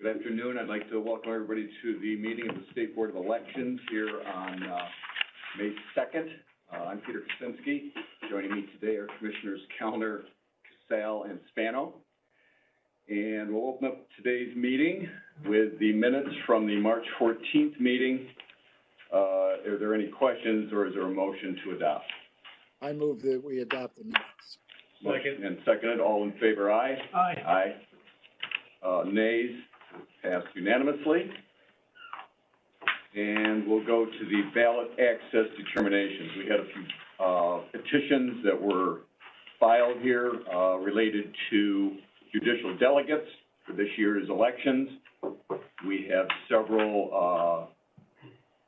afternoon. I'd like to welcome everybody to the meeting of the State Board of Elections here on May 2nd. I'm Peter Kuczynski. Joining me today are Commissioners Kellner, Casale, and Spano. And we'll open up today's meeting with the minutes from the March 14th meeting. Are there any questions or is there a motion to adopt? I move that we adopt the minutes. Second. And seconded. All in favor, aye? Aye. Aye. Nays, passed unanimously. And we'll go to the ballot access determinations. We had a few petitions that were filed here related to judicial delegates for this year's elections. We have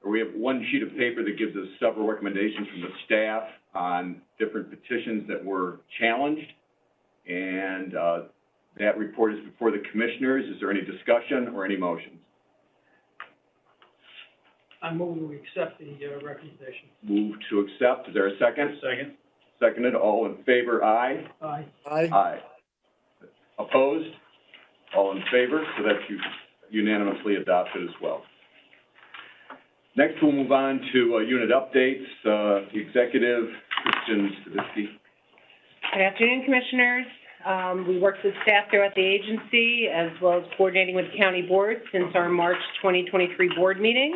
we have one sheet of paper that gives us several recommendations from the staff on different petitions that were challenged. And that report is before the commissioners. Is there any discussion or any motions? I move we accept the recommendation. Move to accept. Is there a second? Second. Seconded. All in favor, aye? Aye. Aye. Aye. Opposed? All in favor, so that's unanimously adopted as well. Next, we'll move on to unit updates. The executive, Kristen Stavisky. Good afternoon, Commissioners. We worked with staff throughout the agency as well as coordinating with the county board since our March 2023 board meeting,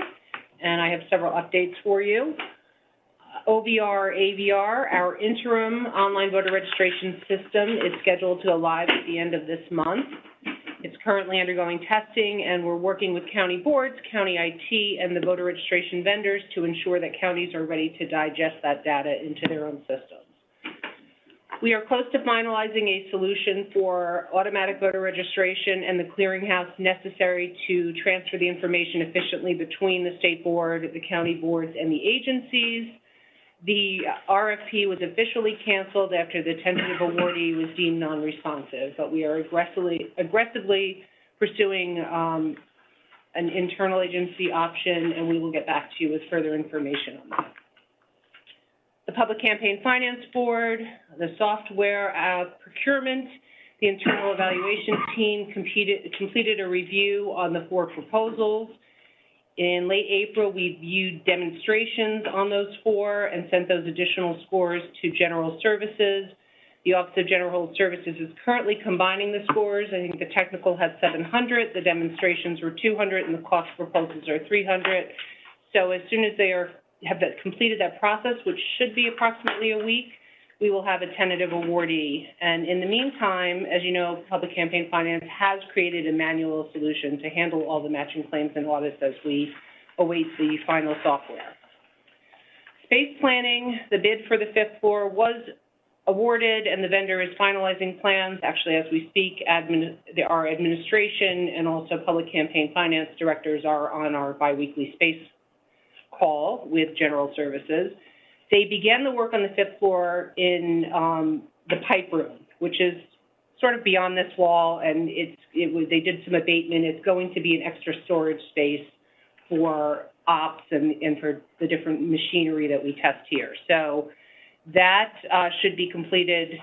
and I have several updates for you. OVR AVR, our interim online voter registration system, is scheduled to go live at the end of this month. It's currently undergoing testing, and we're working with county boards, county IT, and the voter registration vendors to ensure that counties are ready to digest that data into their own systems. We are close to finalizing a solution for automatic voter registration and the clearinghouse necessary to transfer the information efficiently between the state board, the county boards, and the agencies. The RFP was officially canceled after the tentative awardee was deemed non-responsive, but we are aggressively pursuing an internal agency option, and we will get back to you with further information on that. The Public Campaign Finance Board, the software procurement, the internal evaluation team completed a review on the 4 proposals. In late April, we viewed demonstrations on those 4 and sent those additional scores to General Services. The Office of General Services is currently combining the scores. I think the technical had 700, the demonstrations were 200, and the cost proposals are 300. So as soon as they have completed that process, which should be approximately a week, we will have a tentative awardee. And in the meantime, as you know, Public Campaign Finance has created a manual solution to handle all the matching claims and audits as we await the final software. Space planning, the bid for the 5th floor was awarded, and the vendor is finalizing plans. Actually, as we speak, our administration and also Public Campaign Finance directors are on our biweekly space call with General Services. They began the work on the 5th floor in the pipe room, which is sort of beyond this wall, and they did some abatement. It's going to be an extra storage space for ops and for the different machinery that we test here. So that should be completed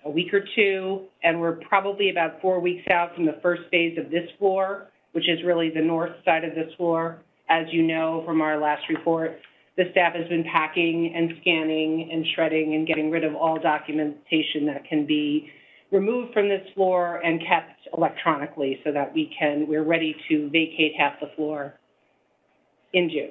a week or 2, and we're probably about 4 weeks out from the first phase of this floor, which is really the north side of this floor. As you know from our last report, the staff has been packing and scanning and shredding and getting rid of all documentation that can be removed from this floor and kept electronically so that we're ready to vacate half the floor in June.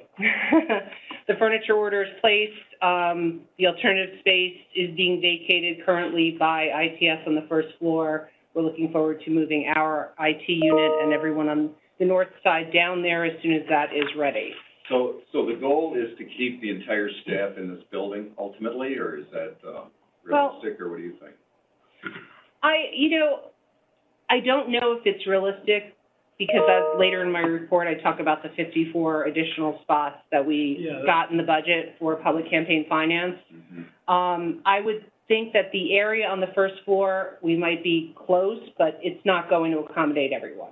The furniture order is placed. The alternative space is being vacated currently by ITS on the 1st floor. We're looking forward to moving our IT unit and everyone on the north side down there as soon as that is ready. So the goal is to keep the entire staff in this building ultimately, or is that realistic, or what do you think? I don't know if it's realistic because later in my report I talk about the 54 additional spots that we got in the budget for Public Campaign Finance. Mm-hmm. I would think that the area on the 1st floor, we might be close, but it's not going to accommodate everyone.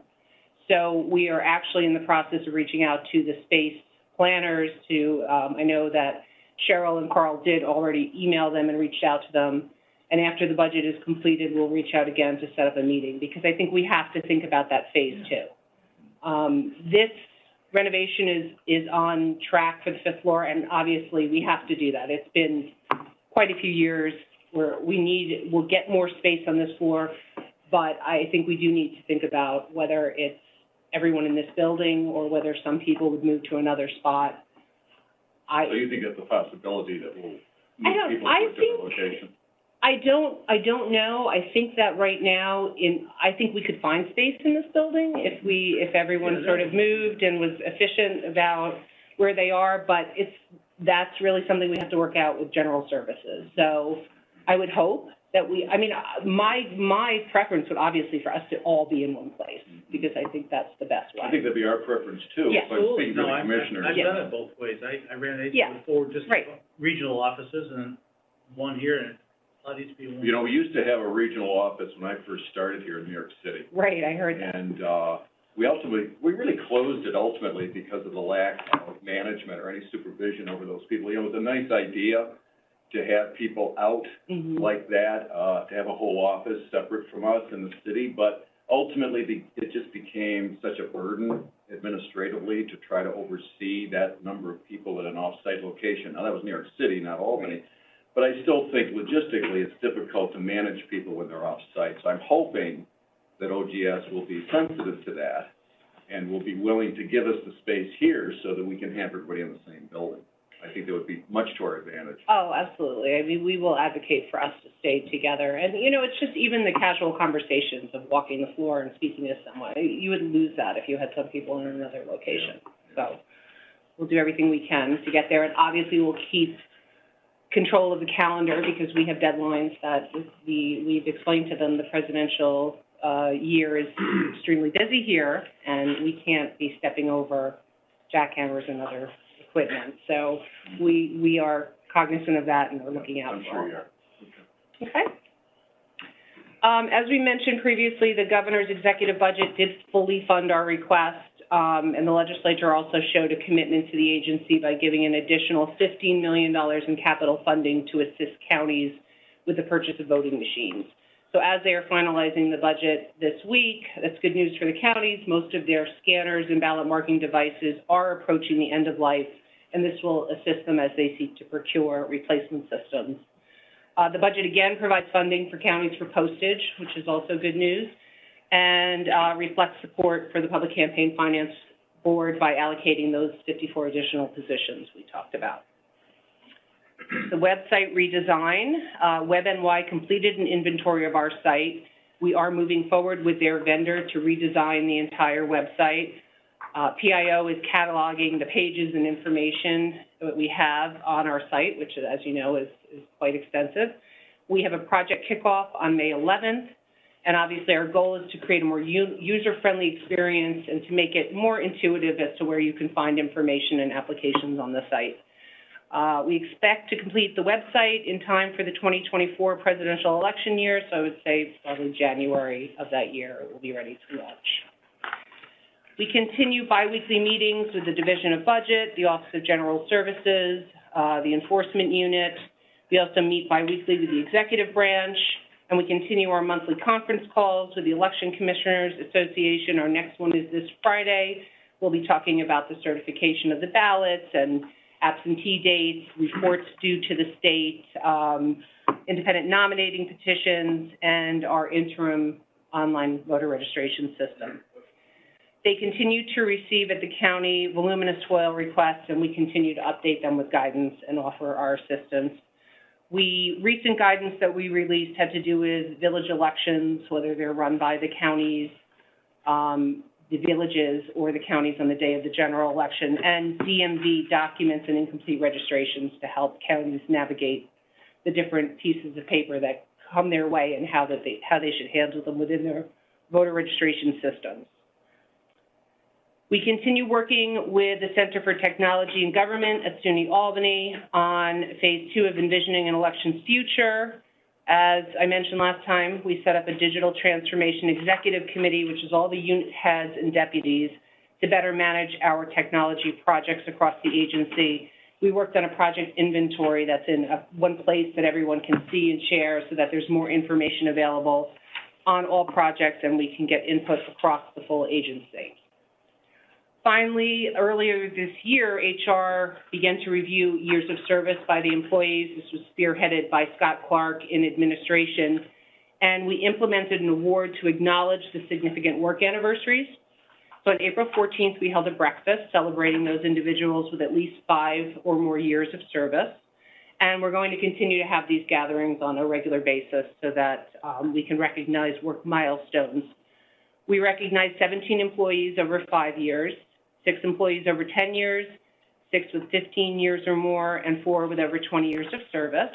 So we are actually in the process of reaching out to the space planners I know that Cheryl and Carl did already email them and reached out to them. And after the budget is completed, we'll reach out again to set up a meeting because I think we have to think about that phase 2. This renovation is on track for the 5th floor, and obviously we have to do that. It's been quite a few years where we'll get more space on this floor, but I think we do need to think about whether it's everyone in this building or whether some people would move to another spot. So you think that's a possibility that we'll I move don't- people I to a different think- location? I don't know. I think that right now, I think we could find space in this building if everyone sort of moved and was efficient about where they are, but that's really something we have to work out with general services. So I would hope that my preference would obviously for us to all be in one place, because I think that's the best way. I think that'd be our preference too, Yeah. but speaking for the commissioners. I've done it both ways. I ran into Yeah. before, just Right. regional offices and one here, and a lot of these people. You know, we used to have a regional office when I first started here in New York City. Right, I heard that. And, we really closed it ultimately because of the lack of management or any supervision over those people. You know, it was a nice idea to have people out Mhm. like that, to have a whole office separate from us in the city, but ultimately, it just became such a burden administratively to try to oversee that number of people at an off-site location. Now, that was New York City, not Albany, but I still think logistically, it's difficult to manage people when they're off-site. So I'm hoping that OGS will be sensitive to that and will be willing to give us the space here so that we can have everybody in the same building. I think that would be much to our advantage. Oh, absolutely. I mean, we will advocate for us to stay together. And, you know, it's just even the casual conversations of walking the floor and speaking to someone. You would lose that if you had some people in another location. So we'll do everything we can to get there. And obviously, we'll keep control of the calendar because we have deadlines that we've explained to them the presidential year is extremely busy here, and we can't be stepping over jackhammers and other equipment. So we are cognizant of that, and we're looking out for it. I'm sure you are. Okay. As we mentioned previously, the governor's executive budget did fully fund our request, and the legislature also showed a commitment to the agency by giving an additional $15 million in capital funding to assist counties with the purchase of voting machines. So as they are finalizing the budget this week, that's good news for the counties. Most of their scanners and ballot marking devices are approaching the end of life, and this will assist them as they seek to procure replacement systems. The budget again provides funding for counties for postage, which is also good news, and reflects support for the Public Campaign Finance Board by allocating those 54 additional positions we talked about. The website redesign, WebNY completed an inventory of our site. We are moving forward with their vendor to redesign the entire website. PIO is cataloging the pages and information that we have on our site, which, as you know, is quite extensive. We have a project kickoff on May 11th, and obviously our goal is to create a more user-friendly experience and to make it more intuitive as to where you can find information and applications on the site. We expect to complete the website in time for the 2024 presidential election year, so I would say probably January of that year it will be ready to launch. We continue biweekly meetings with the Division of Budget, the Office of General Services, the Enforcement Unit. We also meet biweekly with the Executive Branch, and we continue our monthly conference calls with the Election Commissioners Association. Our next one is this Friday. We'll be talking about the certification of the ballots and absentee dates, reports due to the state, independent nominating petitions, and our interim online voter registration system. They continue to receive at the county voluminous FOIL requests, and we continue to update them with guidance and offer our assistance. Recent guidance that we released had to do with village elections, whether they're run by the counties, the villages, or the counties on the day of the general election, and DMV documents and incomplete registrations to help counties navigate the different pieces of paper that come their way and how they should handle them within their voter registration systems. We continue working with the Center for Technology and Government at SUNY Albany on Phase 2 of Envisioning an Election's Future. As I mentioned last time, we set up a Digital Transformation Executive Committee, which is all the unit heads and deputies, to better manage our technology projects across the agency. We worked on a project inventory that's in one place that everyone can see and share so that there's more information available on all projects and we can get input across the full agency. Finally, earlier this year, HR began to review years of service by the employees. This was spearheaded by Scott Clark in administration. And we implemented an award to acknowledge the significant work anniversaries. So on April 14th, we held a breakfast celebrating those individuals with at least 5 or more years of service. And we're going to continue to have these gatherings on a regular basis so that we can recognize work milestones. We recognized 17 employees over 5 years, 6 employees over 10 years, 6 with 15 years or more, and 4 with over 20 years of service.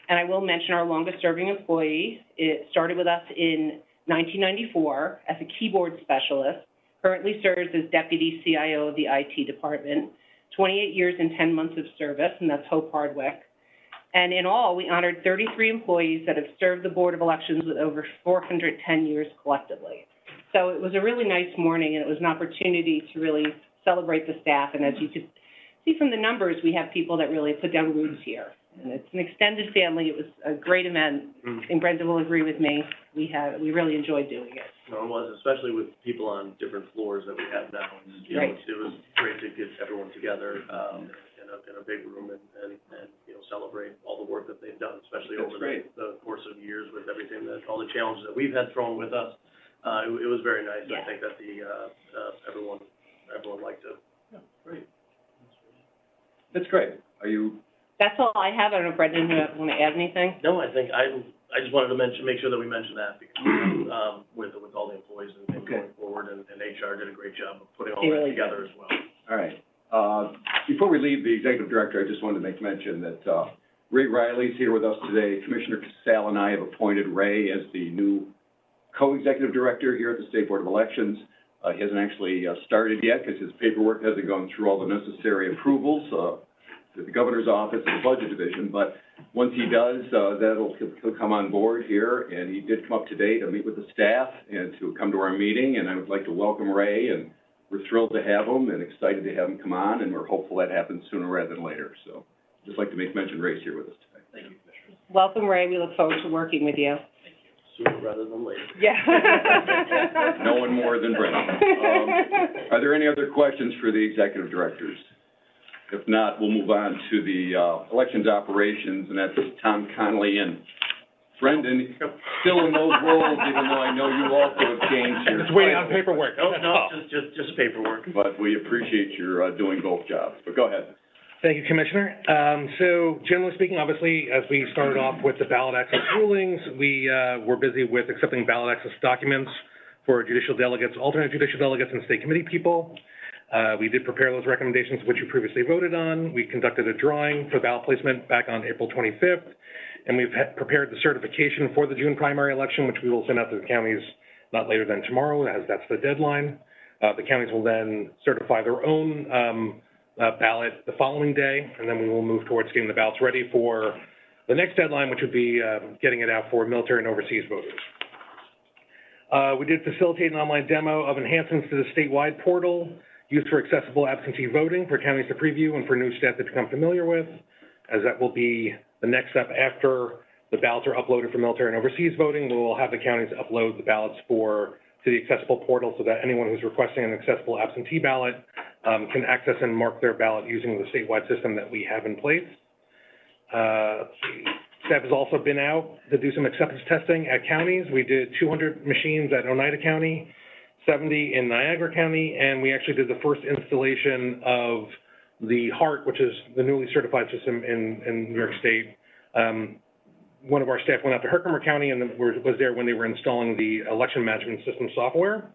And I will mention our longest-serving employee. It started with us in 1994 as a keyboard specialist, currently serves as Deputy CIO of the IT department, 28 years and 10 months of service, and that's Hope Hardwick. And in all, we honored 33 employees that have served the Board of Elections with over 410 years collectively. So it was a really nice morning, and it was an opportunity to really celebrate the staff. And as you could see from the numbers, we have people that really put down roots here. And it's an extended family. It was a great event. And Brenda will agree with me. We really enjoyed doing it. No, it was, especially with people on different floors that we have now. You know, Right. it was great to get everyone together, in a big room and, you know, celebrate all the work that they've done, especially That's over great. the course of years with everything that, all the challenges that we've had thrown with us. It was very nice. Yeah. I think that everyone liked it. Yeah, great. That's great. Are you, That's all I have. I don't know, Brendan, you want to add anything? No, I think, I just wanted to make sure that we mentioned that because, with all the employees and Okay. going forward, and HR did a great job of putting all They that really together as well. all right. Before we leave the executive director, I just wanted to make mention that, Ray Riley's here with us today. Commissioner Casale and I have appointed Ray as the new co-executive director here at the State Board of Elections. He hasn't actually started yet because his paperwork hasn't gone through all the necessary approvals, to the governor's office and the budget division, but once he does, he'll come on board here, and he did come up today to meet with the staff and to come to our meeting, and I would like to welcome Ray, and we're thrilled to have him and excited to have him come on, and we're hopeful that happens sooner rather than later. So just like to make mention Ray's here with us today. Thank you, Commissioner. Welcome, Ray. We look forward to working with you. Sooner rather than later. Yeah. No one more than Brendan. Are there any other questions for the executive directors? If not, we'll move on to the elections operations, and that's Tom Connolly and Brendan, still in those roles, even though I know you also have changed your. Just waiting on paperwork. No, just paperwork. But we appreciate your doing both jobs. But go ahead. Thank you, Commissioner. So generally speaking, obviously, as we started off with the ballot access rulings, we were busy with accepting ballot access documents for judicial delegates, alternate judicial delegates, and state committee people. We did prepare those recommendations, which you previously voted on. We conducted a drawing for ballot placement back on April 25th, and we've prepared the certification for the June primary election, which we will send out to the counties not later than tomorrow, as that's the deadline. The counties will then certify their own ballot the following day, and then we will move towards getting the ballots ready for the next deadline, which would be getting it out for military and overseas voters. We did facilitate an online demo of enhancements to the statewide portal used for accessible absentee voting for counties to preview and for new staff to become familiar with, as that will be the next step after the ballots are uploaded for military and overseas voting. We will have the counties upload the ballots to the accessible portal so that anyone who's requesting an accessible absentee ballot can access and mark their ballot using the statewide system that we have in place. Staff has also been out to do some acceptance testing at counties. We did 200 machines at Oneida County, 70 in Niagara County, and we actually did the first installation of the HART, which is the newly certified system in New York State. One of our staff went out to Herkimer County and was there when they were installing the election management system software.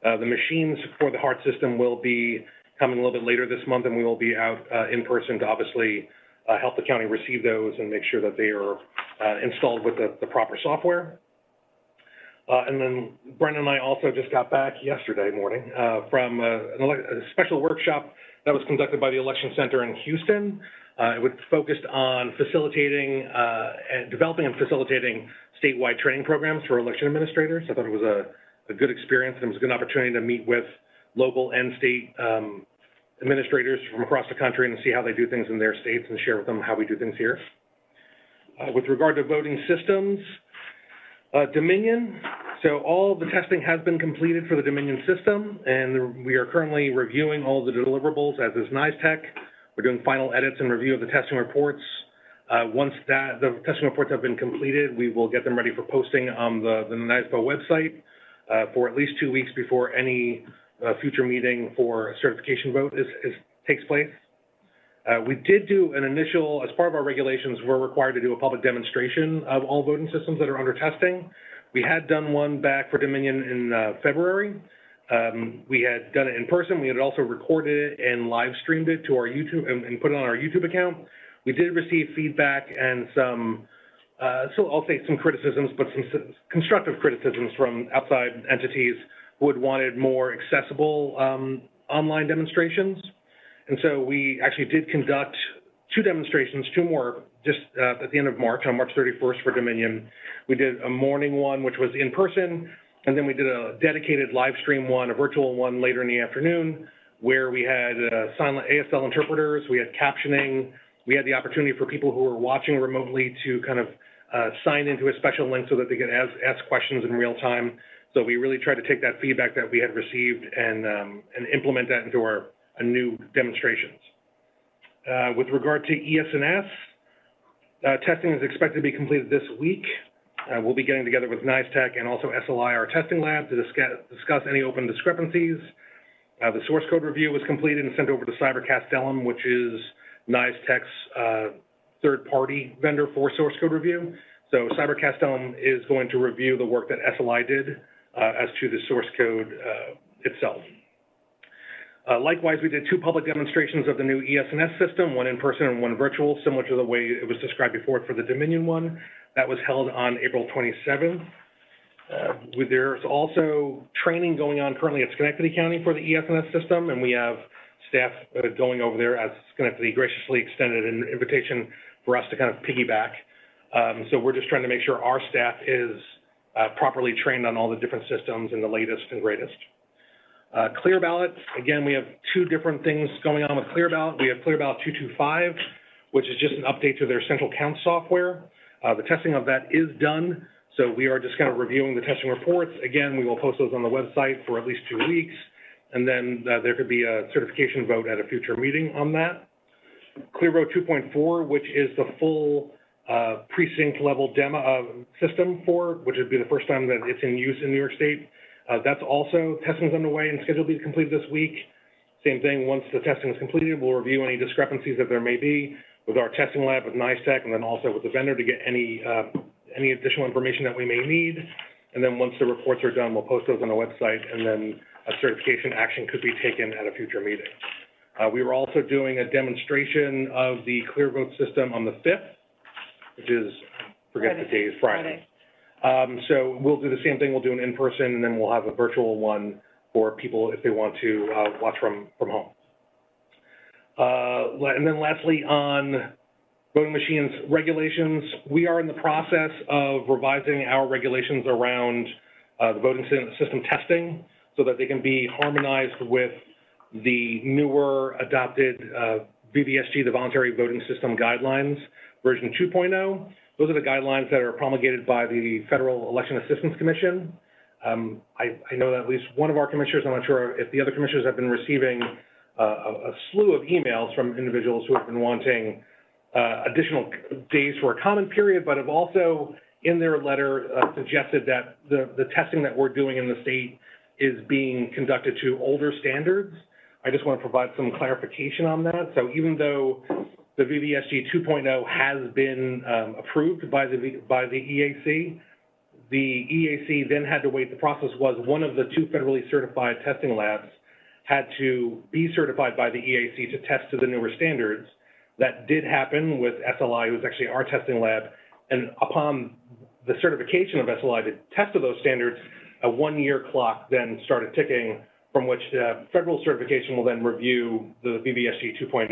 The machines for the HART system will be coming a little bit later this month, and we will be out in person to obviously help the county receive those and make sure that they are installed with the proper software. And then Brendan and I also just got back yesterday morning from a special workshop that was conducted by the Election Center in Houston. It was focused on facilitating and developing and facilitating statewide training programs for election administrators. I thought it was a good experience, and it was a good opportunity to meet with local and state administrators from across the country and see how they do things in their states and share with them how we do things here. With regard to voting systems, Dominion So all of the testing has been completed for the Dominion system, and we are currently reviewing all the deliverables, as is NISTech. We're doing final edits and review of the testing reports. Once the testing reports have been completed, we will get them ready for posting on the NISPO website for at least 2 weeks before any future meeting for a certification vote takes place. We did do an initial, as part of our regulations, we're required to do a public demonstration of all voting systems that are under testing. We had done one back for Dominion in February. We had done it in person. We had also recorded it and live streamed it to our YouTube and put it on our YouTube account. We did receive feedback and some, so I'll say some criticisms, but some constructive criticisms from outside entities who had wanted more accessible online demonstrations. And so we actually did conduct 2 demonstrations, 2 more, just at the end of March, on March 31st for Dominion. We did a morning one, which was in person, and then we did a dedicated live stream one, a virtual one later in the afternoon, where we had silent ASL interpreters, we had captioning, we had the opportunity for people who were watching remotely to kind of sign into a special link so that they could ask questions in real time. So we really tried to take that feedback that we had received and implement that into our new demonstrations. With regard to ES&S, testing is expected to be completed this week. We'll be getting together with NISTech and also SLI, our testing lab, to discuss any open discrepancies. The source code review was completed and sent over to CyberCastellum, which is NISTech's third-party vendor for source code review. So CyberCastellum is going to review the work that SLI did as to the source code itself. Likewise, we did 2 public demonstrations of the new ES&S system, one in person and one virtual, similar to the way it was described before for the Dominion one. That was held on April 27th. There's also training going on currently at Schenectady County for the ES&S system, and we have staff going over there as Schenectady graciously extended an invitation for us to kind of piggyback. So we're just trying to make sure our staff is properly trained on all the different systems and the latest and greatest. ClearBallot, again, we have 2 different things going on with ClearBallot. We have ClearBallot 225, which is just an update to their central count software. The testing of that is done, so we are just kind of reviewing the testing reports. Again, we will post those on the website for at least 2 weeks, and then there could be a certification vote at a future meeting on that. ClearVote 2.4, which is the full precinct level demo system which would be the first time that it's in use in New York State. That's also, testing is underway and scheduled to be completed this week. Same thing, once the testing is completed, we'll review any discrepancies that there may be with our testing lab, with NISTech, and then also with the vendor to get any additional information that we may need. And then once the reports are done, we'll post those on the website, and then a certification action could be taken at a future meeting. We were also doing a demonstration of the ClearVote system on the 5th, which is, forget the day, is Friday. So we'll do the same thing. We'll do an in-person, and then we'll have a virtual one for people if they want to watch from home. And then lastly, on voting machines regulations, we are in the process of revising our regulations around the voting system testing so that they can be harmonized with the newer adopted VVSG, the Voluntary Voting System Guidelines, version 2.0. Those are the guidelines that are promulgated by the Federal Election Assistance Commission. I know that at least one of our commissioners, I'm not sure if the other commissioners have been receiving a slew of emails from individuals who have been wanting additional days for a comment period, but have also in their letter suggested that the testing that we're doing in the state is being conducted to older standards. I just want to provide some clarification on that. So even though the VVSG 2.0 has been approved by the EAC, the EAC then had to wait. The process was one of the 2 federally certified testing labs had to be certified by the EAC to test to the newer standards. That did happen with SLI, who's actually our testing lab, and upon the certification of SLI to test to those standards, a 1-year clock then started ticking, from which federal certification will then review the VVSG 2.0.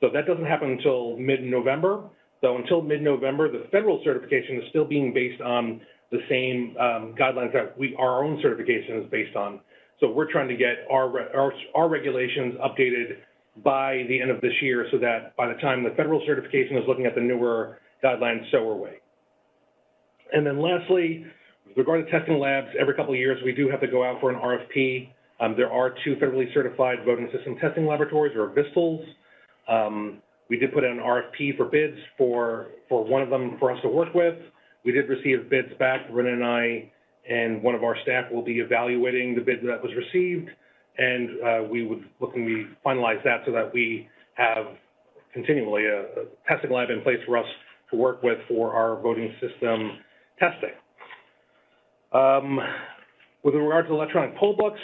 So that doesn't happen until mid-November. So until mid-November, the federal certification is still being based on the same guidelines that our own certification is based on. So we're trying to get our regulations updated by the end of this year so that by the time the federal certification is looking at the newer guidelines, so are we. And then lastly, With regard to testing labs, every couple of years, we do have to go out for an RFP. There are 2 federally certified voting system testing laboratories, or VISTLs. We did put out an RFP for bids for one of them for us to work with. We did receive bids back. Brennan and I and one of our staff will be evaluating the bid that was received, and we would look and we finalize that so that we have continually a testing lab in place for us to work with for our voting system testing. With regard to electronic poll books,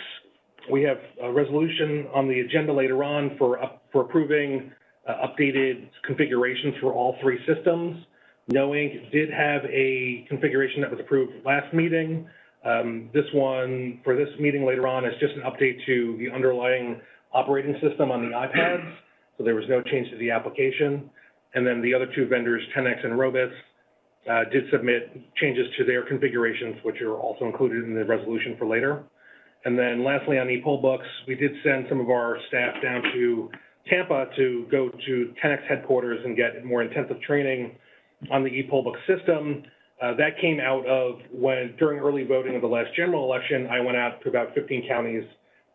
we have a resolution on the agenda later on for approving updated configurations for all 3 systems. Knowing did have a configuration that was approved last meeting. This one, for this meeting later on, is just an update to the underlying operating system on the iPads, so there was no change to the application. And then the other 2 vendors, 10X and Robits, did submit changes to their configurations, which are also included in the resolution for later. And then lastly, on e-poll books, we did send some of our staff down to Tampa to go to 10X headquarters and get more intensive training on the e-poll book system. That came out of when, during early voting of the last general election, I went out to about 15 counties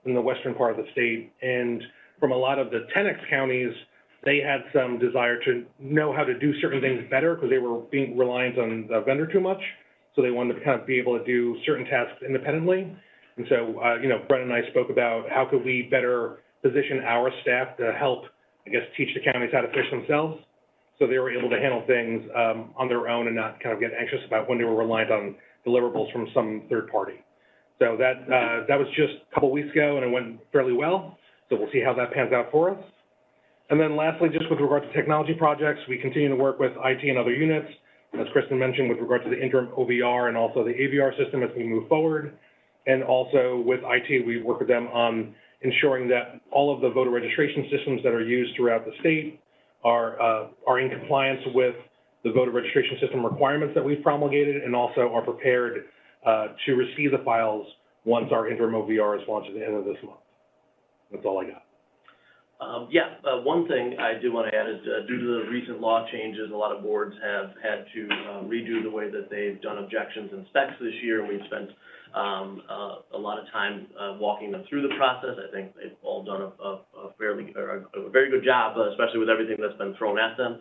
in the western part of the state. And from a lot of the 10X counties, they had some desire to know how to do certain things better because they were being reliant on the vendor too much. So they wanted to kind of be able to do certain tasks independently. And so, Brennan and I spoke about how could we better position our staff to help, I guess, teach the counties how to fish themselves. So they were able to handle things on their own and not kind of get anxious about when they were reliant on deliverables from some third party. So that was just a couple weeks ago, and it went fairly well. So we'll see how that pans out for us. And then lastly, just with regard to technology projects, we continue to work with IT and other units, as Kristen mentioned, with regard to the interim OVR and also the AVR system as we move forward. And also with IT, we work with them on ensuring that all of the voter registration systems that are used throughout the state are in compliance with the voter registration system requirements that we've promulgated, and also are prepared to receive the files once our interim OVR is launched at the end of this month. That's all I got. One thing I do want to add is due to the recent law changes, a lot of boards have had to redo the way that they've done objections and specs this year, and we've spent a lot of time walking them through the process. I think they've all done a very good job, especially with everything that's been thrown at them.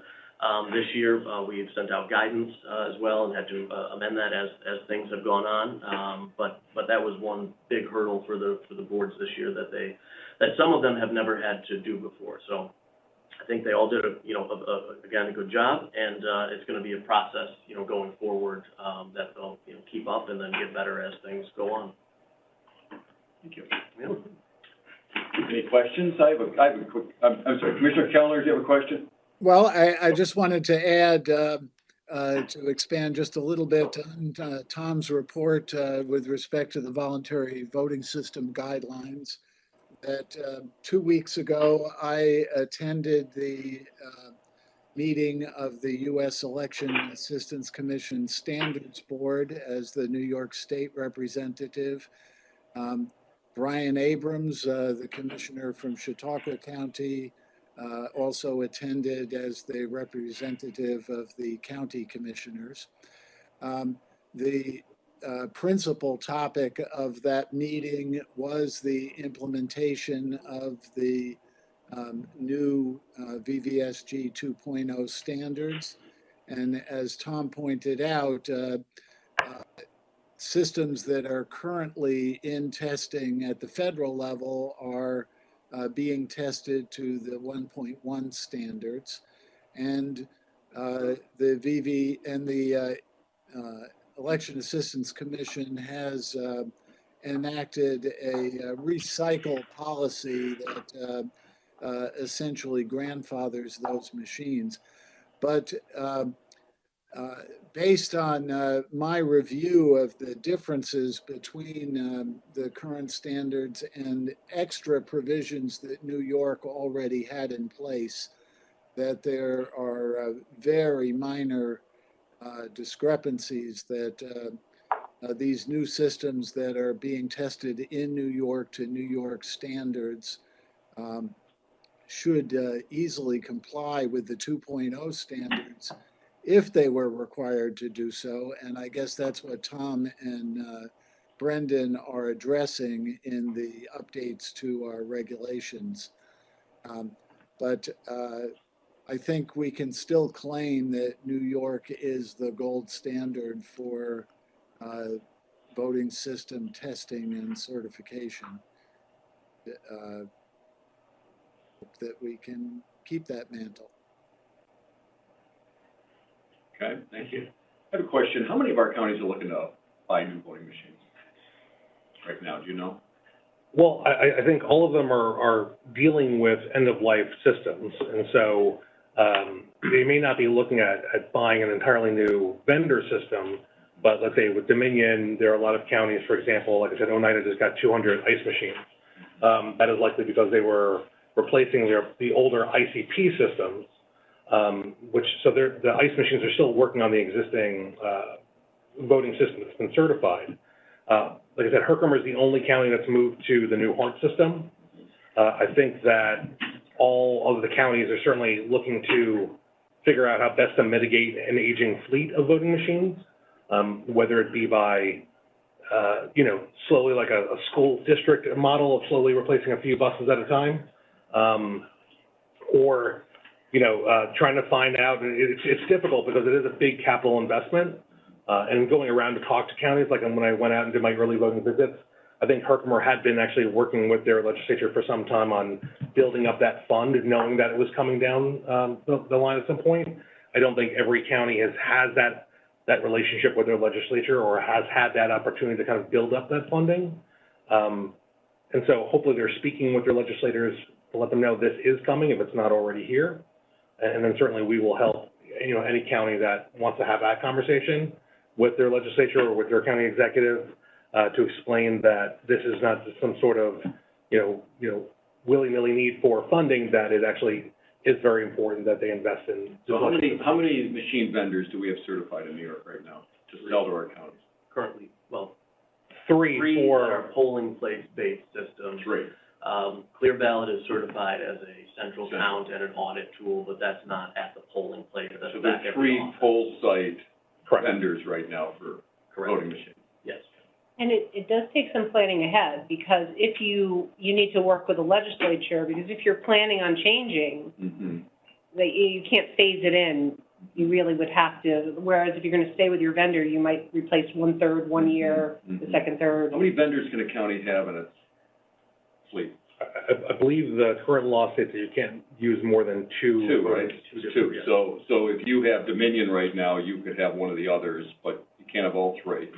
This year, we've sent out guidance as well and had to amend that as things have gone on. But that was one big hurdle for the boards this year that some of them have never had to do before. So I think they all did again a good job, and it's going to be a process going forward that they'll keep up and then get better as things go on. Thank you. Yeah. Any questions? I have a quick, I'm sorry, Commissioner Kellner, do you have a question? Well, I just wanted to add, to expand just a little bit on Tom's report with respect to the voluntary voting system guidelines. That 2 weeks ago, I attended the meeting of the U.S. Election Assistance Commission Standards Board as the New York State representative. Brian Abrams, the commissioner from Chautauqua County, also attended as the representative of the county commissioners. The principal topic of that meeting was the implementation of the new VVSG 2.0 standards. And as Tom pointed out, systems that are currently in testing at the federal level are being tested to the 1.1 standards. And the Election Assistance Commission has enacted a recycle policy that essentially grandfathers those machines. But based on my review of the differences between the current standards and extra provisions that New York already had in place, that there are very minor discrepancies that these new systems that are being tested in New York to New York standards should easily comply with the 2.0 standards. if they were required to do so. And I guess that's what Tom and Brendan are addressing in the updates to our regulations. But I think we can still claim that New York is the gold standard for voting system testing and certification. Hope that we can keep that mantle. Okay, thank you. I have a question. How many of our counties are looking to buy new voting machines right now? Do you know? Well, I think all of them are dealing with end-of-life systems, and so they may not be looking at buying an entirely new vendor system, but let's say with Dominion, there are a lot of counties, for example, like I said, Oneida just got 200 ICE machines. That is likely because they were replacing the older ICP systems, so the ICE machines are still working on the existing voting system that's been certified. Like I said, Herkimer is the only county that's moved to the new HART system. I think that all of the counties are certainly looking to figure out how best to mitigate an aging fleet of voting machines, whether it be by, slowly like a school district model of slowly replacing a few buses at a time, or, trying to find out, it's difficult because it is a big capital investment. And going around to talk to counties, like when I went out and did my early voting visits, I think Herkimer had been actually working with their legislature for some time on building up that fund, knowing that it was coming down the line at some point. I don't think every county has that relationship with their legislature or has had that opportunity to kind of build up that funding. And so hopefully they're speaking with their legislators to let them know this is coming if it's not already here. And then certainly we will help, any county that wants to have that conversation with their legislature or with their county executive to explain that this is not just some sort of, willy-nilly need for funding, that it actually is very important that they invest in. So how many machine vendors do we have certified in New York right now to sell to our counties? Currently, well, Three that for are polling place-based systems. Three. Clear Ballot is certified as a central count and an audit tool, but that's not at the polling place. That's So back there's at the three office. full site correct. vendors right now for Correct. voting machines. Yes. And it does take some planning ahead, because if you need to work with the legislature, because if you're planning on changing, Mm-hmm. you can't phase it in. You really would have to, whereas if you're gonna stay with your vendor, you might replace 1/3 one year, the second third. How many vendors can a county have in its fleet? I believe the current law states that you can't use more than two. Two, right? Two. yeah. So if you have Dominion right now, you could have one of the others, but you can't have all three.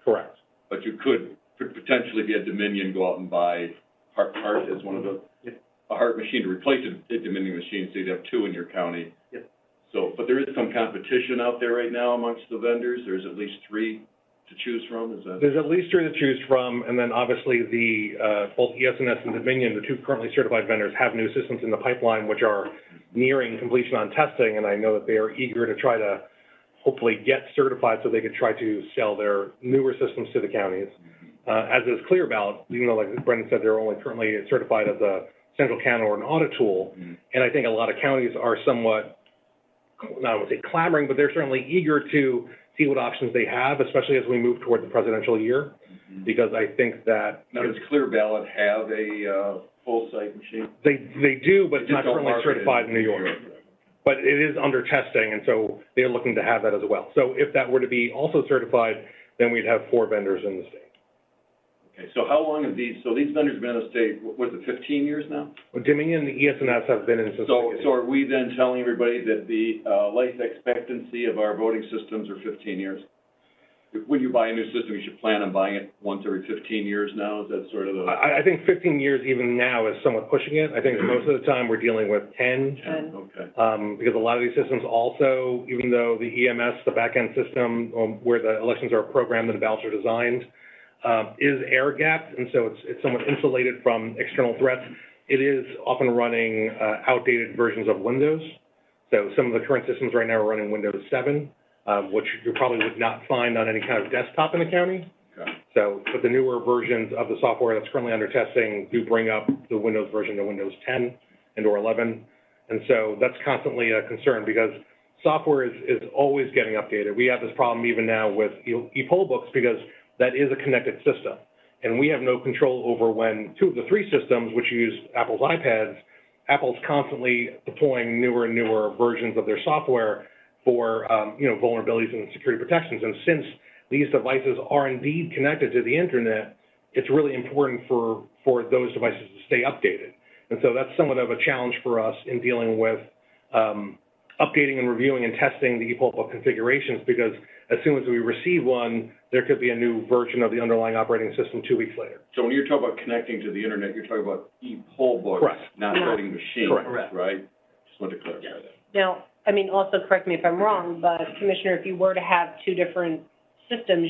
Correct. But you could potentially, if you had Dominion, go out and buy HART as one of the, a HART machine to replace a Dominion machine, so you'd have two in your county. Yep. So, but there is some competition out there right now amongst the vendors. There's at least three to choose from, is that? There's at least three to choose from, and then obviously both ES&S and Dominion, the two currently certified vendors, have new systems in the pipeline which are nearing completion on testing, and I know that they are eager to try to hopefully get certified so they could try to sell their newer systems to the counties. As is Clear Ballot, even though, like Brendan said, they're only currently certified as a central count or an audit tool, and I think a lot of counties are somewhat, I would say clamoring, but they're certainly eager to see what options they have, especially as we move toward the presidential year, because I think that. Now, does Clear Ballot have a full-site machine? They do, but it's They not just don't currently market it certified in New York. But it is under testing, and so they're looking to have that as well. So if that were to be also certified, then we'd have 4 vendors in the state. Okay, so how long have these vendors been in the state, what is it, 15 years now? Dominion and ES&S have been in since. So are we then telling everybody that the life expectancy of our voting systems are 15 years? When you buy a new system, you should plan on buying it once every 15 years now? Is that sort of the? I think 15 years even now is somewhat pushing it. I think most of the time we're dealing with 10. Okay. Because a lot of these systems also, even though the EMS, the back-end system where the elections are programmed and the ballots are designed, is air-gapped, and so it's somewhat insulated from external threats. It is often running outdated versions of Windows. So some of the current systems right now are running Windows 7, which you probably would not find on any kind of desktop in the county. Okay. So, but the newer versions of the software that's currently under testing do bring up the Windows version to Windows 10 and or 11. And so that's constantly a concern because software is always getting updated. We have this problem even now with e-poll books because that is a connected system. And we have no control over when two of the three systems, which use Apple's iPads, Apple's constantly deploying newer and newer versions of their software for, vulnerabilities and security protections. And since these devices are indeed connected to the internet, it's really important for those devices to stay updated. And so that's somewhat of a challenge for us in dealing with updating and reviewing and testing the e-poll book configurations, because as soon as we receive one, there could be a new version of the underlying operating system 2 weeks later. So when you're talking about connecting to the internet, you're talking about e-poll books, Correct. not No. voting machines, Correct. right? Just wanted to clarify that. Now, I mean, also correct me if I'm wrong, but Commissioner, if you were to have two different systems,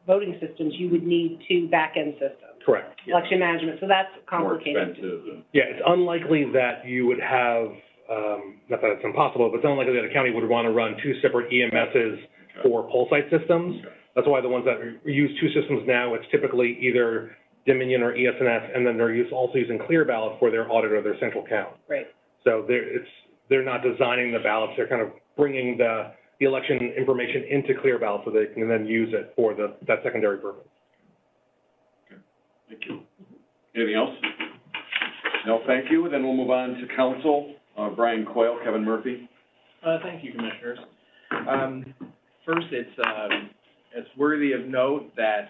voting systems, you would need two back-end systems, Correct. election management, so that's More complicated. expensive and. Yeah, it's unlikely that you would have, not that it's impossible, but it's unlikely that a county would want to run two separate EMSs for poll site systems. Okay. That's why the ones that use two systems now, it's typically either Dominion or ES&S, and then they're also using ClearBallot for their audit or their central count. Right. So they're not designing the ballots, they're kind of bringing the election information into ClearBallot so they can then use it for that secondary purpose. Thank you. Anything else? No, thank you. Then we'll move on to council. Brian Coyle, Kevin Murphy. Thank you, Commissioners. First, it's worthy of note that,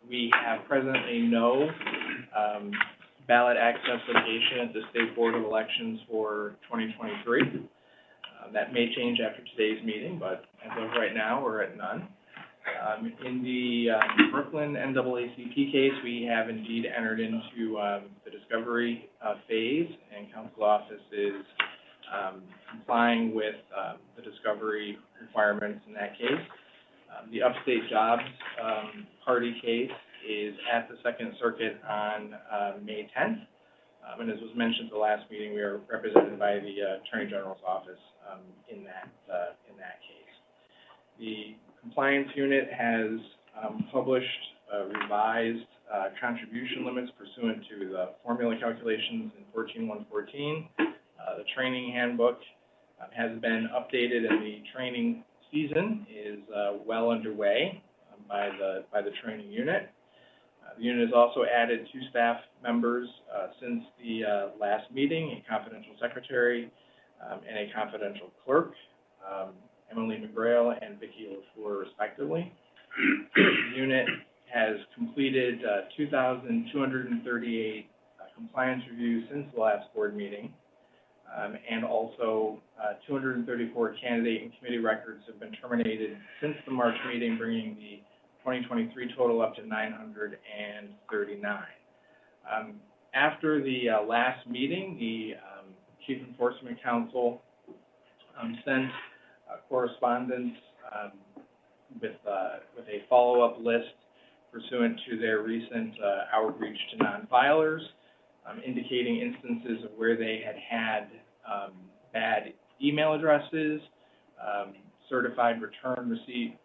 we have presently no, ballot access litigation at the State Board of Elections for 2023. That may change after today's meeting, but as of right now, we're at none. In the Brooklyn NAACP case, we have indeed entered into the discovery phase, and council office is complying with the discovery requirements in that case. The Upstate Jobs Party case is at the Second Circuit on May 10th. And as was mentioned at the last meeting, we are represented by the Attorney General's office in that case. The compliance unit has published revised contribution limits pursuant to the formula calculations in 14.114. The training handbook has been updated, and the training season is well underway by the training unit. The unit has also added 2 staff members since the last meeting, a confidential secretary and a confidential clerk, Emily McGrail and Vicki LaFleur, respectively. The unit has completed 2,238 compliance reviews since the last board meeting, and also 234 candidate and committee records have been terminated since the March meeting, bringing the 2023 total up to 939. After the last meeting, the Chief Enforcement Council sent correspondence with a follow-up list pursuant to their recent outreach to non-filers, indicating instances of where they had bad email addresses, certified return receipt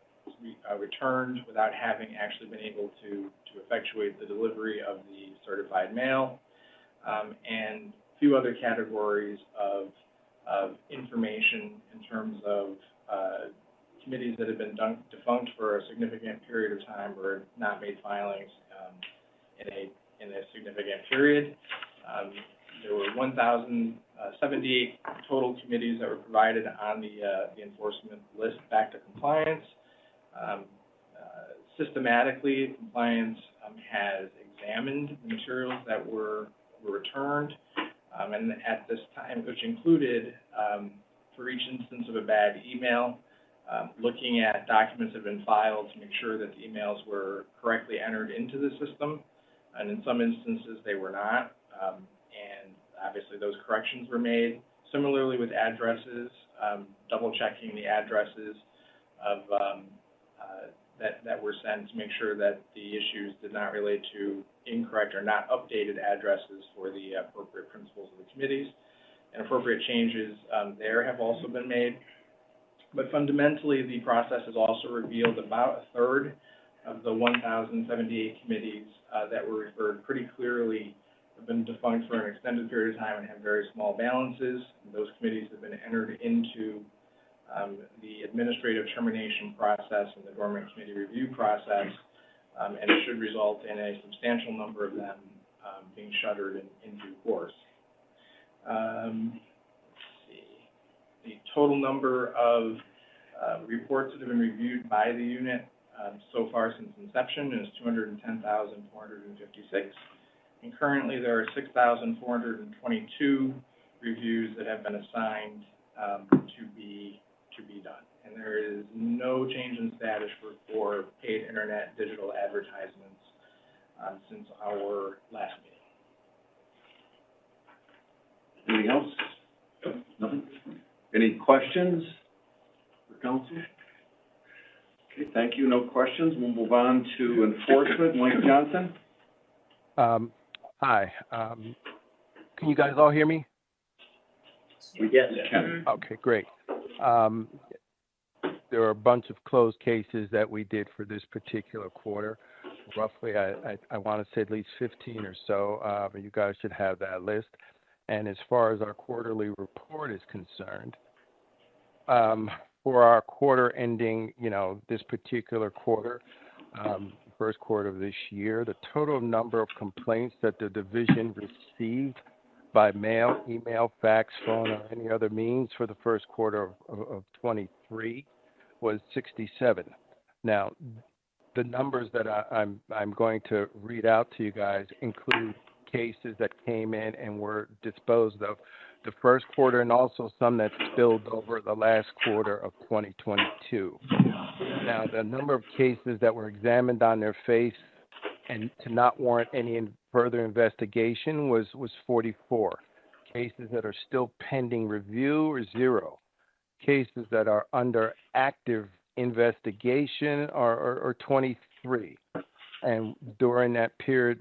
returned without having actually been able to effectuate the delivery of the certified mail, and a few other categories of information in terms of committees that have been defunct for a significant period of time or not made filings in a significant period. There were 1,078 total committees that were provided on the enforcement list back to compliance. Systematically, compliance has examined the materials that were returned, and at this time, which included, for each instance of a bad email, looking at documents that have been filed to make sure that the emails were correctly entered into the system, and in some instances they were not, and obviously those corrections were made. Similarly with addresses, double checking the addresses of that were sent to make sure that the issues did not relate to incorrect or not updated addresses for the appropriate principals of the committees, and appropriate changes there have also been made. But fundamentally, the process has also revealed about a third of the 1,078 committees that were referred pretty clearly have been defunct for an extended period of time and have very small balances. And those committees have been entered into the administrative termination process and the dormant committee review process, and it should result in a substantial number of them being shuttered in due course. Let's see. The total number of reports that have been reviewed by the unit so far since inception is 210,456. And currently there are 6,422 reviews that have been assigned to be done. And there is no change in status for paid internet digital advertisements since our last meeting. Anything else? Nothing? Any questions for council? Okay, thank you. No questions. We'll move on to enforcement. Mike Johnson? Hi. Can you guys all hear me? Yes. Ken? Okay, great. There are a bunch of closed cases that we did for this particular quarter. Roughly, I want to say at least 15 or so. You guys should have that list. And as far as our quarterly report is concerned, for our quarter ending, this particular quarter, first quarter of this year, the total number of complaints that the division received by mail, email, fax, phone, or any other means for the first quarter of 23 was 67. Now, the numbers that I'm going to read out to you guys include cases that came in and were disposed of the first quarter, and also some that spilled over the last quarter of 2022. Now, the number of cases that were examined on their face and to not warrant any further investigation was 44. Cases that are still pending review are 0. Cases that are under active investigation are 23. And during that period,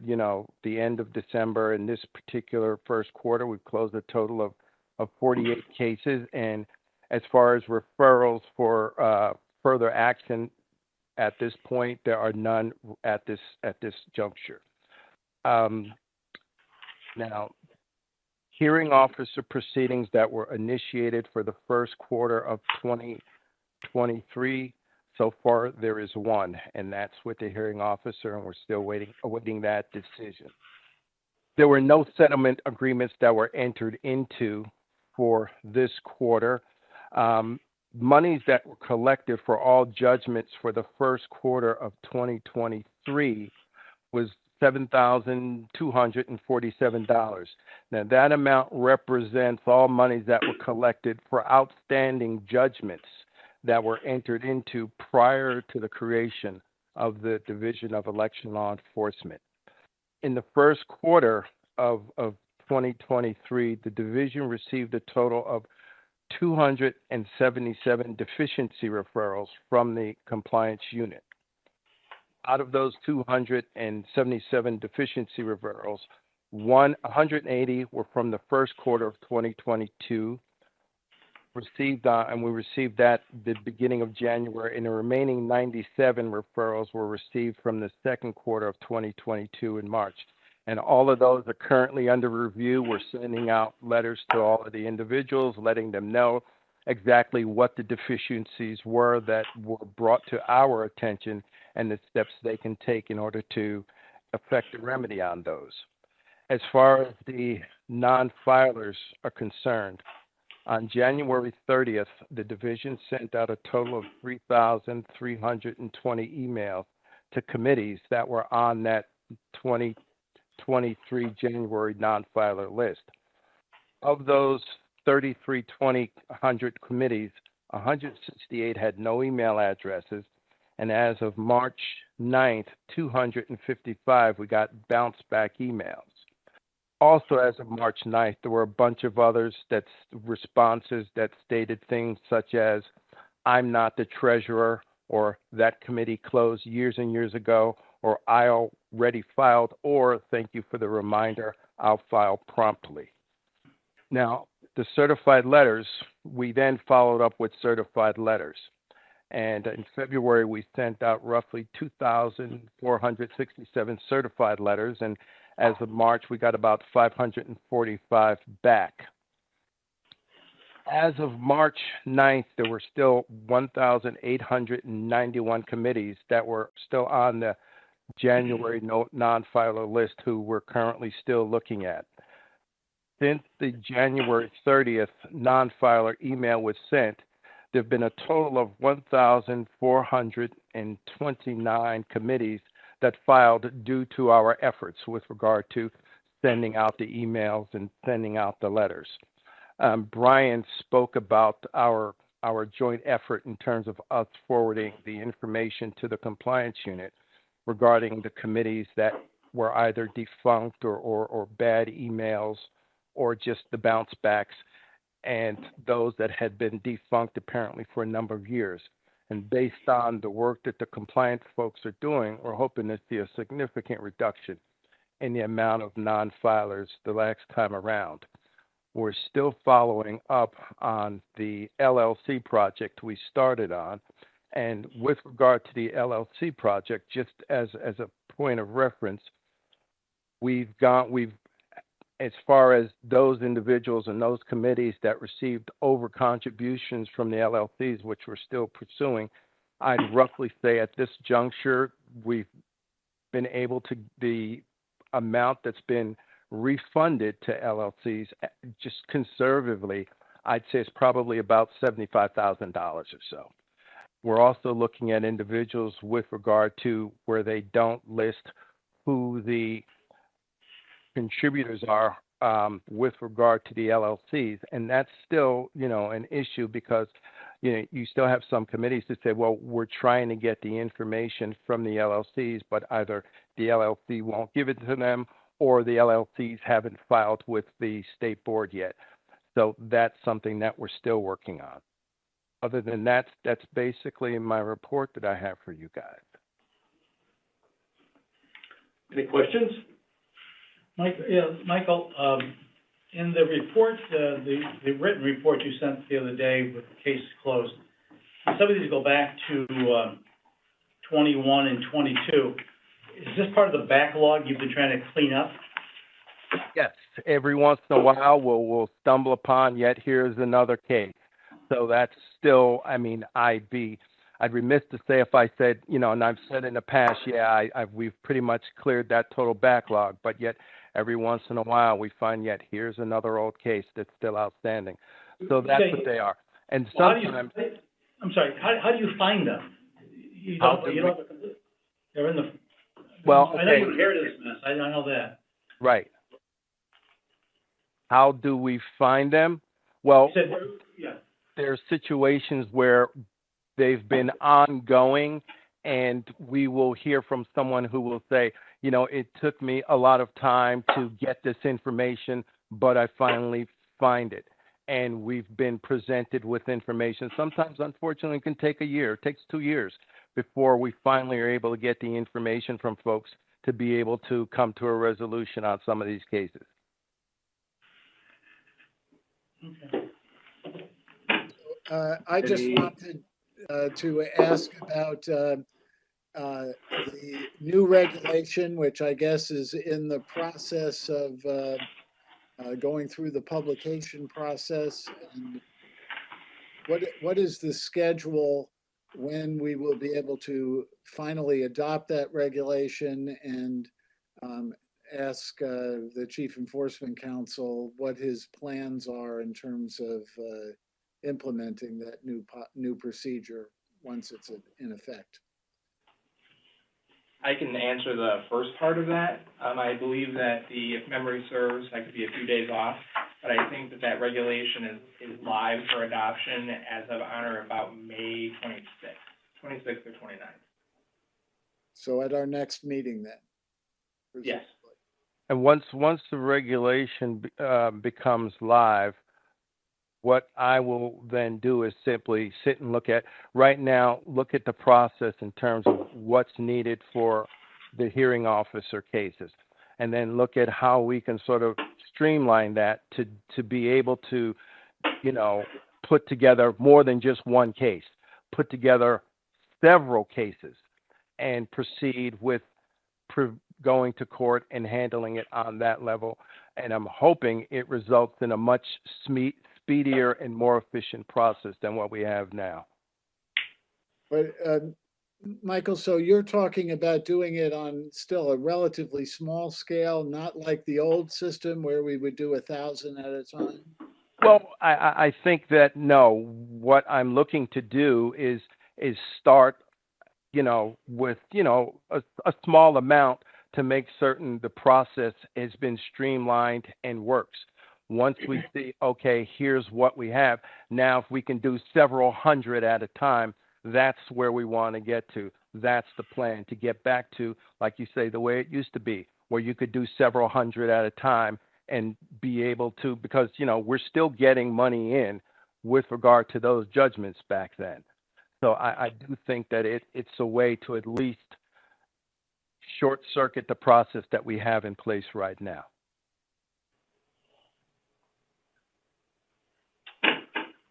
the end of December and this particular first quarter, we've closed a total of 48 cases. And as far as referrals for further action at this point, there are none at this juncture. Now, hearing officer proceedings that were initiated for the first quarter of 2023, so far there is one, and that's with the hearing officer, and we're still awaiting that decision. There were no settlement agreements that were entered into for this quarter. Monies that were collected for all judgments for the first quarter of 2023 was $7,247. Now, that amount represents all monies that were collected for outstanding judgments that were entered into prior to the creation of the Division of Election Law Enforcement. In the first quarter of 2023, the division received a total of 277 deficiency referrals from the compliance unit. Out of those 277 deficiency referrals, 180 were from the first quarter of 2022, and we received that the beginning of January, and the remaining 97 referrals were received from the second quarter of 2022 in March. And all of those are currently under review. We're sending out letters to all of the individuals, letting them know exactly what the deficiencies were that were brought to our attention and the steps they can take in order to effect a remedy on those. As far as the non-filers are concerned, on January 30th, the division sent out a total of 3,320 emails to committees that were on that 2023 January non-filer list. Of those 3,320 committees, 168 had no email addresses, and as of March 9th, 255, we got bounce back emails. Also, as of March 9th, there were a bunch of others responses that stated things such as, I'm not the treasurer, or that committee closed years and years ago, or I already filed, or thank you for the reminder, I'll file promptly. Now, the certified letters, we then followed up with certified letters. And in February, we sent out roughly 2,467 certified letters, and as of March, we got about 545 back. As of March 9th, there were still 1,891 committees that were still on the January non-filer list who we're currently still looking at. Since the January 30th non-filer email was sent, there have been a total of 1,429 committees that filed due to our efforts with regard to sending out the emails and sending out the letters. Brian spoke about our joint effort in terms of us forwarding the information to the compliance unit regarding the committees that were either defunct or bad emails or just the bounce backs, and those that had been defunct apparently for a number of years. And based on the work that the compliance folks are doing, we're hoping to see a significant reduction in the amount of non-filers the last time around. We're still following up on the LLC project we started on. And with regard to the LLC project, just as a point of reference, as far as those individuals and those committees that received over contributions from the LLCs, which we're still pursuing, I'd roughly say at this juncture, we've been able to, the amount that's been refunded to LLCs, just conservatively, I'd say it's probably about $75,000 or so. We're also looking at individuals with regard to where they don't list who the contributors are with regard to the LLCs, and that's still, an issue because, you still have some committees that say, well, we're trying to get the information from the LLCs, but either the LLC won't give it to them or the LLCs haven't filed with the state board yet. So that's something that we're still working on. Other than that, that's basically my report that I have for you guys. Any questions? Michael, in the report, the written report you sent the other day with the case closed, some of these go back to 21 and 22. Is this part of the backlog you've been trying to clean up? Yes, every once in a while we'll stumble upon yet here's another case. So that's still, I'd remiss to say if I said, and I've said in the past, we've pretty much cleared that total backlog, but yet every once in a while we find yet here's another old case that's still outstanding. So that's what they are. And sometimes, I'm sorry, how do you find them? They're in the. Well, I know you inherited this mess. I know that. Right. How do we find them? Well, there are situations where they've been ongoing, and we will hear from someone who will say, it took me a lot of time to get this information, but I finally find it. And we've been presented with information. Sometimes, unfortunately, it can take a year. It takes 2 years before we finally are able to get the information from folks to be able to come to a resolution on some of these cases. Okay. I just wanted to ask about the new regulation, which I guess is in the process of going through the publication process. And what is the schedule when we will be able to finally adopt that regulation, and ask the Chief Enforcement Counsel what his plans are in terms of implementing that new procedure once it's in effect? I can answer the first part of that. I believe that if memory serves, I could be a few days off, but I think that regulation is live for adoption as of on or about May 26th or 29th. So at our next meeting then? Yes. And once the regulation becomes live, what I will then do is simply sit and look at the process in terms of what's needed for the hearing officer cases, and then look at how we can sort of streamline that to be able to, put together more than just one case, put together several cases and proceed with going to court and handling it on that level. And I'm hoping it results in a much speedier speedier and more efficient process than what we have now. But, Michael, so you're talking about doing it on still a relatively small scale, not like the old system where we would do 1,000 at a time? Well, I think that, no, what I'm looking to do is start, with, a small amount to make certain the process has been streamlined and works. Once we see, okay, here's what we have, now if we can do several hundred at a time, that's where we want to get to. That's the plan, to get back to, like you say, the way it used to be, where you could do several hundred at a time and be able to, because, we're still getting money in with regard to those judgments back then. So I do think that it's a way to at least short circuit the process that we have in place right now.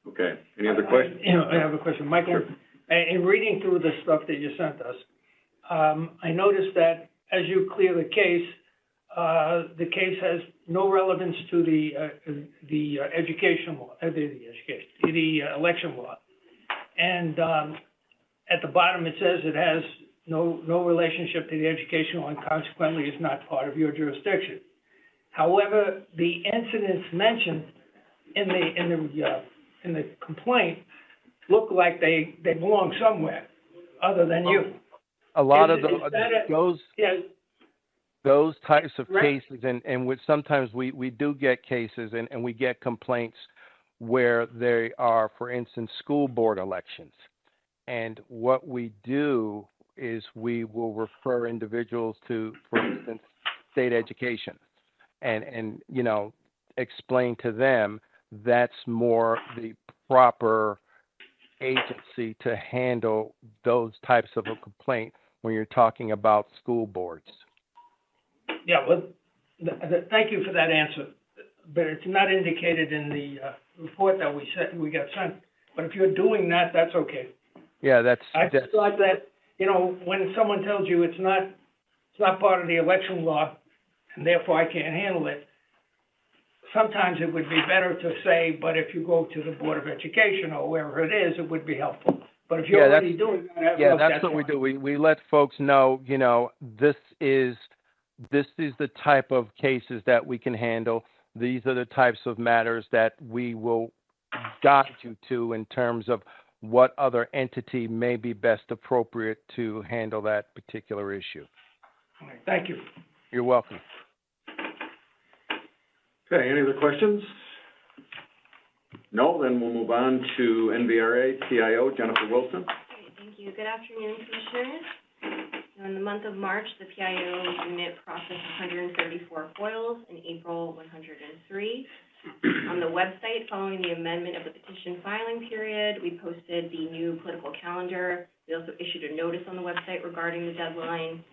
Okay, any other questions? I have a question. Michael, in reading through the stuff that you sent us, I noticed that as you clear the case has no relevance to the education law, the election law. And at the bottom, it says it has no relationship to the education law and consequently is not part of your jurisdiction. However, the incidents mentioned in the complaint look like they belong somewhere other than you. A lot of those types of cases, and with sometimes we do get cases and we get complaints where they are, for instance, school board elections. And what we do is we will refer individuals to, for instance, state education and explain to them that's more the proper agency to handle those types of a complaint when you're talking about school boards. Yeah, well, thank you for that answer, but it's not indicated in the report that we got sent. But if you're doing that, that's okay. Yeah, I just thought that, when someone tells you it's not part of the election law, and therefore I can't handle it, sometimes it would be better to say, but if you go to the Board of Education or wherever it is, it would be helpful. But if you're already doing that, that's what we do. We let folks know, this is the type of cases that we can handle. These are the types of matters that we will guide you to in terms of what other entity may be best appropriate to handle that particular issue. All right, thank you. You're welcome. Okay, any other questions? No, then we'll move on to NVRA TIO, Jennifer Wilson. Great, thank you. Good afternoon, Commissioners. In the month of March, the PIO unit processed 134 FOILs, in April 103. On the website, following the amendment of the petition filing period, we posted the new political calendar. We also issued a notice on the website regarding the deadline.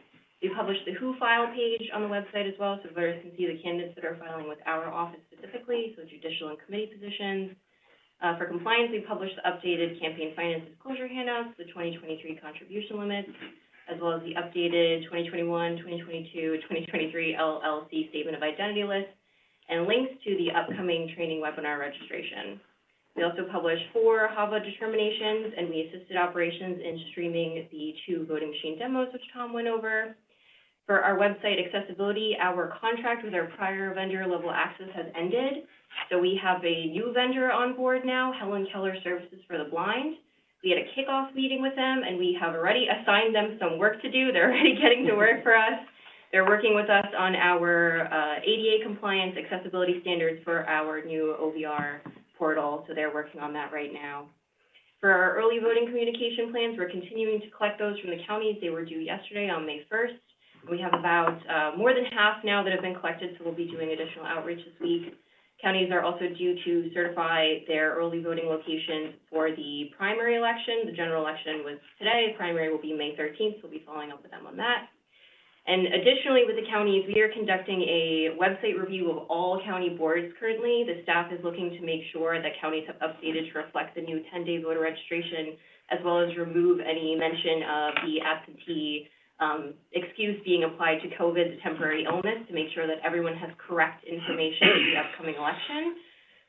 We published the Who File page on the website as well, so voters can see the candidates that are filing with our office specifically, so judicial and committee positions. For compliance, we published the updated campaign finance disclosure handouts, the 2023 contribution limits, as well as the updated 2021, 2022, 2023 LLC statement of identity list, and links to the upcoming training webinar registration. We also published 4 HAVA determinations, and we assisted operations in streaming the 2 voting machine demos, which Tom went over. For our website accessibility, our contract with our prior vendor, Level Access, has ended. So we have a new vendor on board now, Helen Keller Services for the Blind. We had a kickoff meeting with them, and we have already assigned them some work to do. They're already getting to work for us. They're working with us on our ADA compliance accessibility standards for our new OVR portal, so they're working on that right now. For our early voting communication plans, we're continuing to collect those from the counties. They were due yesterday on May 1st. We have about more than half now that have been collected, so we'll be doing additional outreach this week. Counties are also due to certify their early voting locations for the primary election. The general election was today. Primary will be May 13th, so we'll be following up with them on that. And additionally, with the counties, we are conducting a website review of all county boards currently. The staff is looking to make sure that counties have updated to reflect the new 10-day voter registration, as well as remove any mention of the absentee excuse being applied to COVID, the temporary illness, to make sure that everyone has correct information for the upcoming election.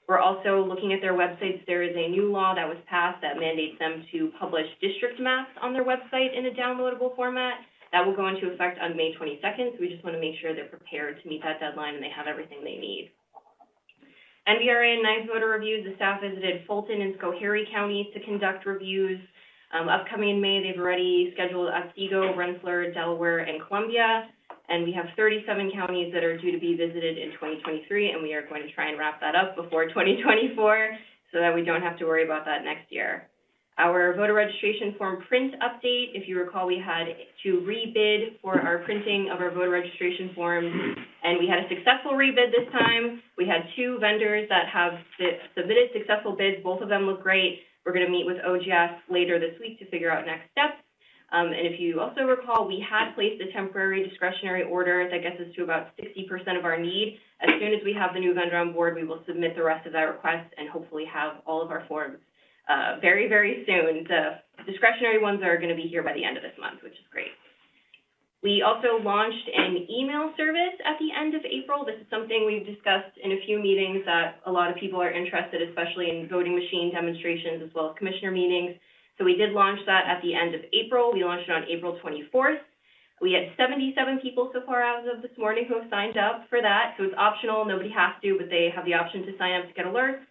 We're also looking at their websites. There is a new law that was passed that mandates them to publish district maps on their website in a downloadable format. That will go into effect on May 22nd, so we just want to make sure they're prepared to meet that deadline and they have everything they need. NVRA and NICE voter reviews, the staff visited Fulton and Schoharie counties to conduct reviews. Upcoming in May, they've already scheduled Otsego, Rensselaer, Delaware, and Columbia. And we have 37 counties that are due to be visited in 2023, and we are going to try and wrap that up before 2024 so that we don't have to worry about that next year. Our voter registration form print update, if you recall, we had to rebid for our printing of our voter registration forms, and we had a successful rebid this time. We had 2 vendors that have submitted successful bids. Both of them look great. We're going to meet with OGS later this week to figure out next steps. And if you also recall, we had placed a temporary discretionary order that gets us to about 60% of our need. As soon as we have the new vendor on board, we will submit the rest of that request and hopefully have all of our forms very, very soon. The discretionary ones are going to be here by the end of this month, which is great. We also launched an email service at the end of April. This is something we've discussed in a few meetings that a lot of people are interested, especially in voting machine demonstrations as well as commissioner meetings. So we did launch that at the end of April. We launched it on April 24th. We had 77 people so far as of this morning who have signed up for that. So it's optional. Nobody has to, but they have the option to sign up to get alerts.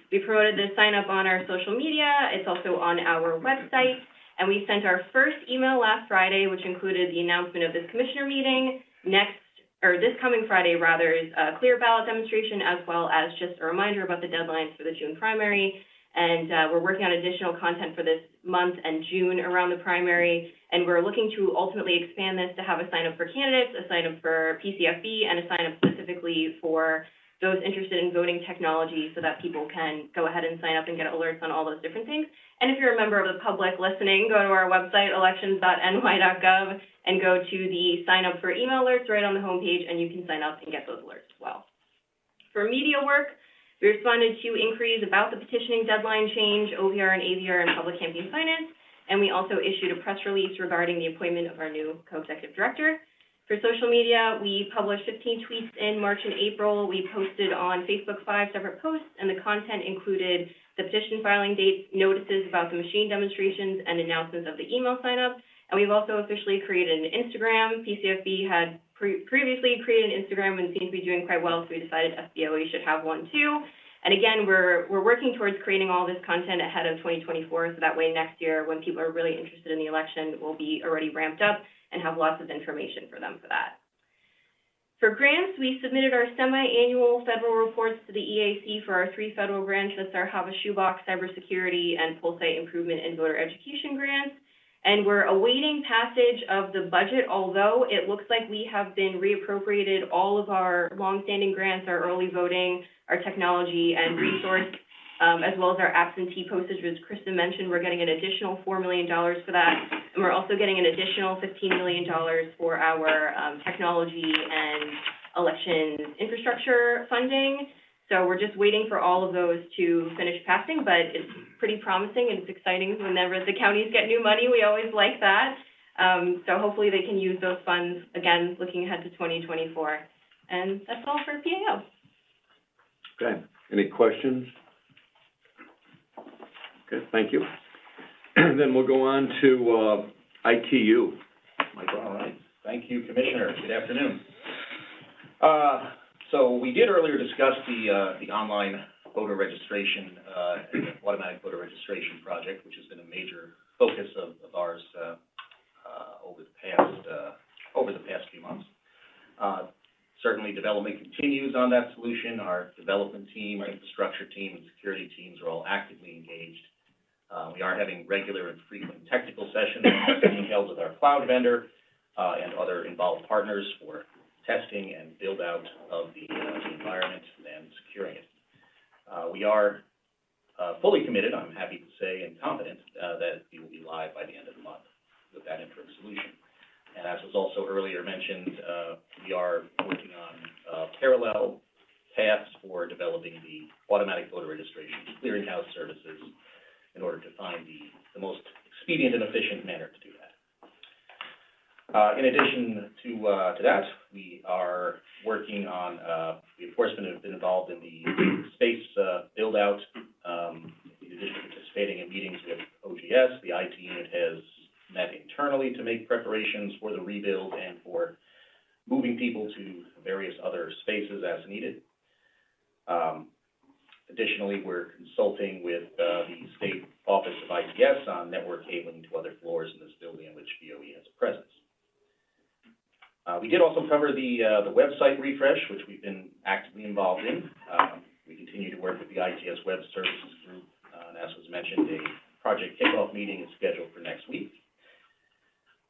We promoted the sign up on our social media. It's also on our website. And we sent our first email last Friday, which included the announcement of this commissioner meeting. This coming Friday, rather, is a clear ballot demonstration, as well as just a reminder about the deadlines for the June primary. And we're working on additional content for this month and June around the primary. And we're looking to ultimately expand this to have a sign up for candidates, a sign up for PCFB, and a sign up specifically for those interested in voting technology so that people can go ahead and sign up and get alerts on all those different things. And if you're a member of the public listening, go to our website, elections.ny.gov, and go to the sign up for email alerts right on the homepage, and you can sign up and get those alerts as well. For media work, we responded to inquiries about the petitioning deadline change, OVR and AVR, and public campaign finance, and we also issued a press release regarding the appointment of our new co-executive director. For social media, we published 15 tweets in March and April. We posted on Facebook 5 separate posts, and the content included the petition filing dates, notices about the machine demonstrations, and announcements of the email sign-up. And we've also officially created an Instagram. PCFB had previously created an Instagram and seems to be doing quite well, so we decided FBOE should have one too. And again, we're working towards creating all this content ahead of 2024, so that way next year, when people are really interested in the election, we'll be already ramped up and have lots of information for them for that. For grants, we submitted our semi-annual federal reports to the EAC for our 3 federal grants. That's our HAVA Shoebox, Cybersecurity, and Pulse Site Improvement and Voter Education grants. And we're awaiting passage of the budget, although it looks like we have been reappropriated all of our longstanding grants, our early voting, our technology and resource, as well as our absentee postage, as Kristen mentioned. We're getting an additional $4 million for that, and we're also getting an additional $15 million for our technology and elections infrastructure funding. So we're just waiting for all of those to finish passing, but it's pretty promising and it's exciting. Whenever the counties get new money, we always like that. So hopefully they can use those funds, again, looking ahead to 2024. And that's all for PAO. Okay, any questions? Okay, thank you. Then we'll go on to ITU. Michael. All right, thank you, Commissioner. Good afternoon. So we did earlier discuss the online voter registration, automatic voter registration project, which has been a major focus of ours over the past few months. Certainly, development continues on that solution. Our development team, our infrastructure team, and security teams are all actively engaged. We are having regular and frequent technical sessions being held with our cloud vendor and other involved partners for testing and build out of the environment and securing it. We are fully committed, I'm happy to say, and confident that we will be live by the end of the month with that interim solution. And as was also earlier mentioned, we are working on parallel paths for developing the automatic voter registration clearinghouse services in order to find the most expedient and efficient manner to do that. In addition to that, we are working on, we of course have been involved in the space build-out. In addition to participating in meetings with OGS, the IT unit has met internally to make preparations for the rebuild and for moving people to various other spaces as needed. Additionally, we're consulting with the State Office of ITS on network cabling to other floors in this building in which BOE has a presence. We did also cover the website refresh, which we've been actively involved in. We continue to work with the ITS Web Services Group, and as was mentioned, a project kickoff meeting is scheduled for next week.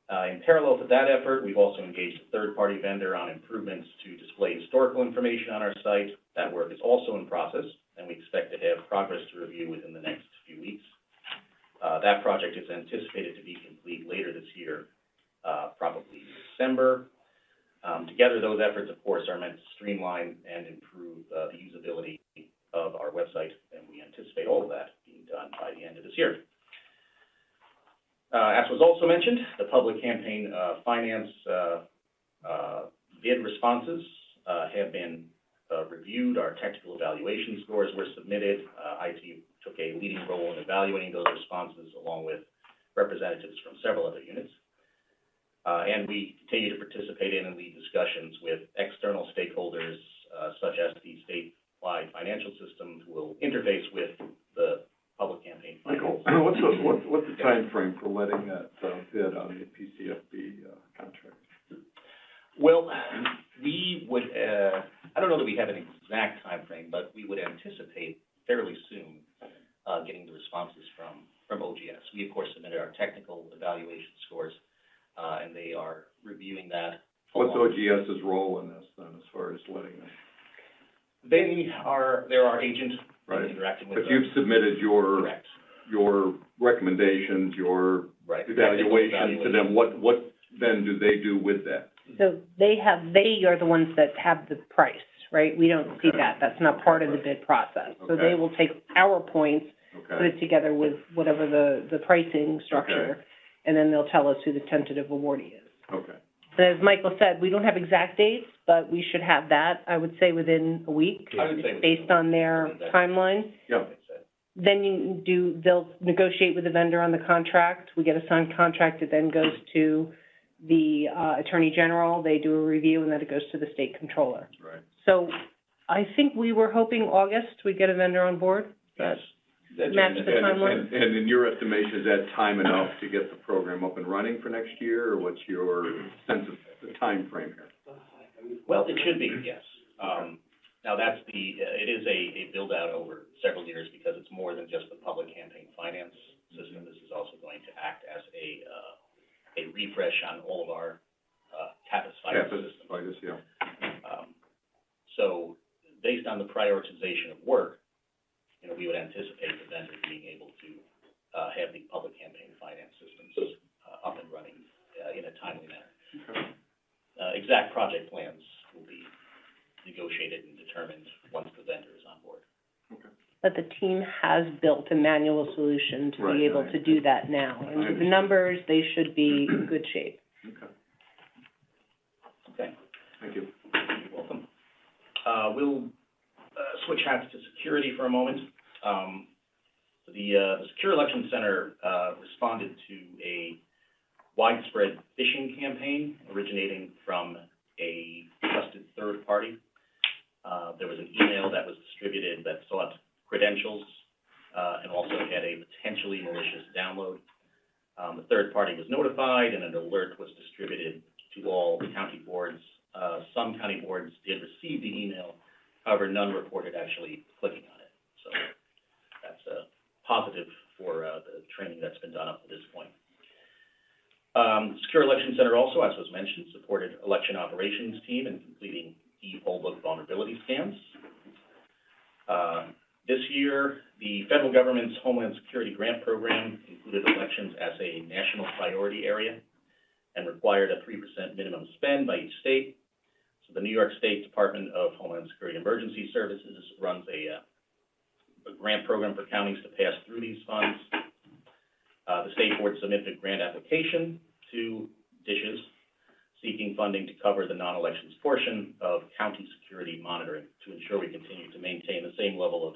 In parallel to that effort, we've also engaged a third-party vendor on improvements to display historical information on our site. That work is also in process, and we expect to have progress to review within the next few weeks. That project is anticipated to be complete later this year, probably December. Together, those efforts, of course, are meant to streamline and improve the usability of our website, and we anticipate all of that being done by the end of this year. As was also mentioned, the public campaign finance bid responses have been reviewed. Our technical evaluation scores were submitted. IT took a leading role in evaluating those responses along with representatives from several other units. And we continue to participate in and lead discussions with external stakeholders, such as the statewide financial system, who will interface with the public campaign. Michael, what's the timeframe for letting that bid on the PCFB contract? Well, we would, I don't know that we have an exact timeframe, but we would anticipate fairly soon getting the responses from OGS. We, of course, submitted our technical evaluation scores, and they are reviewing that. What's OGS's role in this then, as far as letting them? They're our agent, right, interacting with but us. you've submitted your Correct. Your recommendations, your Right. evaluation to them. What then do they do with that? So they are the ones that have the price, right? We don't see Okay. that. That's not part of the bid process. So Okay. they will take our points, put Okay, it together with whatever the pricing structure, and then they'll tell us who the tentative awardee is. okay, And as Michael said, we don't have exact dates, but we should have that, I would say, within a week, I would say based on their timeline. yeah, Then they'll negotiate with the vendor on the contract. We get a signed contract, it then goes to the Attorney General, they do a review, and then it goes to the State Controller. right. So I think we were hoping August we'd get a vendor on board. Yes. Match the timeline? And in your estimation, is that time enough to get the program up and running for next year, or what's your sense of the time frame here? Well, it should be, yes. Now, that's it is a build-out over several years because it's more than just the public campaign finance system. This is also going to act as a refresh on all of our CAPAS finance systems. Yeah. So, based on the prioritization of work, we would anticipate the vendor being able to have the public campaign finance systems up and running in a timely manner. Okay. Exact project plans will be negotiated and determined once the vendor is on board. Okay. But the team has built a manual solution to Right, be able right. to do that now. I And the understand. numbers, they should be in good shape. Okay, Okay. thank you. You're welcome. We'll switch hats to security for a moment. The Secure Election Center responded to a widespread phishing campaign originating from a trusted third party. There was an email that was distributed that sought credentials and also had a potentially malicious download. The third party was notified and an alert was distributed to all county boards. Some county boards did receive the email, however, none reported actually clicking on it. So that's a positive for the training that's been done up to this point. Secure Election Center also, as was mentioned, supported election operations team in completing e-poll book vulnerability scans. This year, the federal government's Homeland Security Grant Program included elections as a national priority area and required a 3% minimum spend by each state. So the New York State Department of Homeland Security Emergency Services runs a grant program for counties to pass through these funds. The state board submitted a grant application to DISHES seeking funding to cover the non-elections portion of county security monitoring to ensure we continue to maintain the same level of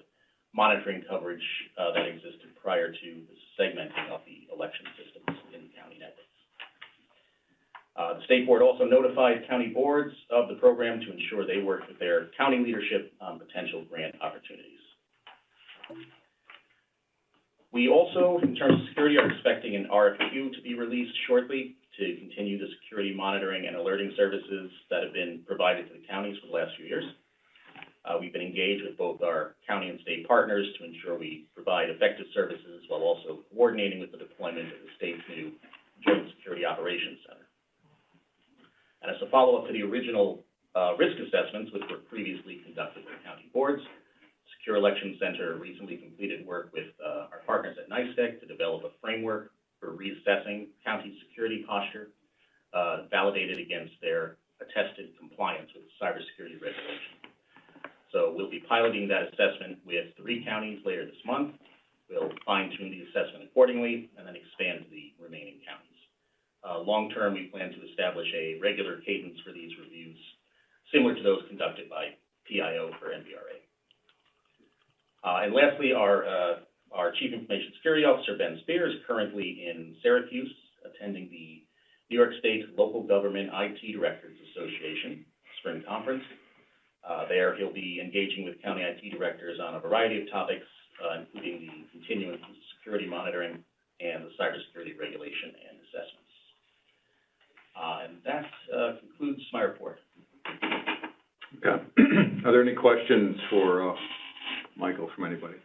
monitoring coverage that existed prior to the segmenting of the election systems in county networks. The State Board also notified county boards of the program to ensure they work with their county leadership on potential grant opportunities. We also, in terms of security, are expecting an RFQ to be released shortly to continue the security monitoring and alerting services that have been provided to the counties for the last few years. We've been engaged with both our county and state partners to ensure we provide effective services while also coordinating with the deployment of the state's new Joint Security Operations Center. And as a follow-up to the original risk assessments, which were previously conducted by county boards, Secure Election Center recently completed work with our partners at NISTEC to develop a framework for reassessing county security posture, validated against their attested compliance with cybersecurity regulations. So we'll be piloting that assessment with 3 counties later this month. We'll fine-tune the assessment accordingly and then expand to the remaining counties. Long-term, we plan to establish a regular cadence for these reviews, similar to those conducted by PIO for NBRA. And lastly, our Chief Information Security Officer, Ben Spear, is currently in Syracuse attending the New York State Local Government IT Directors Association Spring Conference. There, he'll be engaging with county IT directors on a variety of topics, including the continuing security monitoring and the cybersecurity regulation and assessments. And that concludes my report. Okay. Are there any questions for Michael from anybody?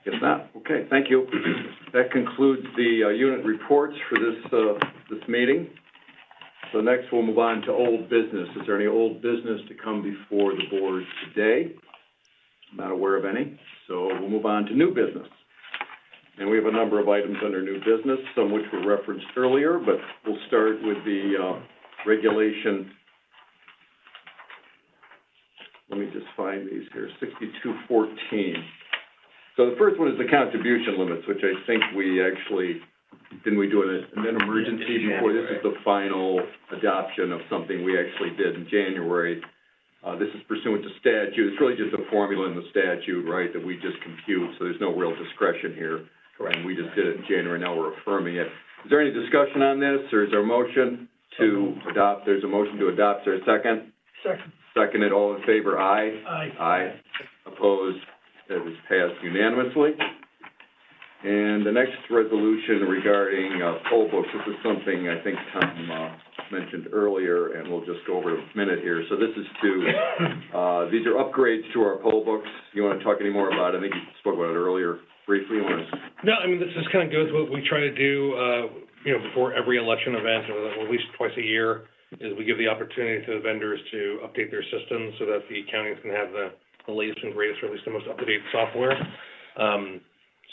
If not, okay, thank you. That concludes the unit reports for this meeting. So next we'll move on to old business. Is there any old business to come before the board today? I'm not aware of any. So we'll move on to new business. And we have a number of items under new business, some which were referenced earlier, but we'll start with the regulation. Let me just find these here, 6214. So the first one is the contribution limits, which I think we actually, didn't we do an emergency before? This is the final adoption of something we actually did in January. This is pursuant to statute. It's really just a formula in the statute, right, that we just compute, so there's no real discretion here. Correct. And we just did it in January, now we're affirming it. Is there any discussion on this, or is there a motion to adopt? There's a motion to adopt. Is there a second? Second. Seconded. All in favor, aye? Aye. Aye. Opposed? That is passed unanimously. And the next resolution regarding poll books, this is something I think Tom mentioned earlier, and we'll just go over it a minute here. So this is to, these are upgrades to our poll books. You want to talk any more about it? I think you spoke about it earlier briefly. You want to... No, I mean, this just kind of goes with what we try to do, before every election event, or at least twice a year, is we give the opportunity to the vendors to update their systems so that the counties can have the latest and greatest, or at least the most up-to-date software.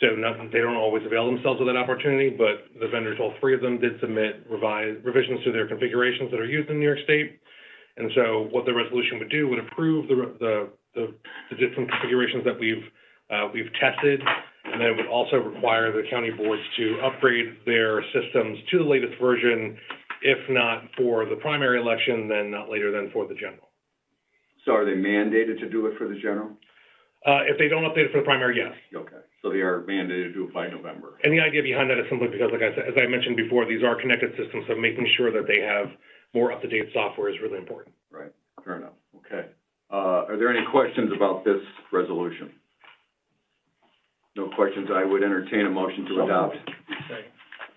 They don't always avail themselves of that opportunity, but the vendors, all 3 of them, did submit revisions to their configurations that are used in New York State. And so what the resolution would do would approve the different configurations that we've tested, and then it would also require the county boards to upgrade their systems to the latest version, if not for the primary election, then not later than for the general. So are they mandated to do it for the general? If they don't update it for the primary, yes. Okay, so they are mandated to do it by November. And the idea behind that is simply because, like I said, as I mentioned before, these are connected systems, so making sure that they have more up-to-date software is really important. Right, fair enough, okay. Are there any questions about this resolution? No questions, I would entertain a motion to adopt.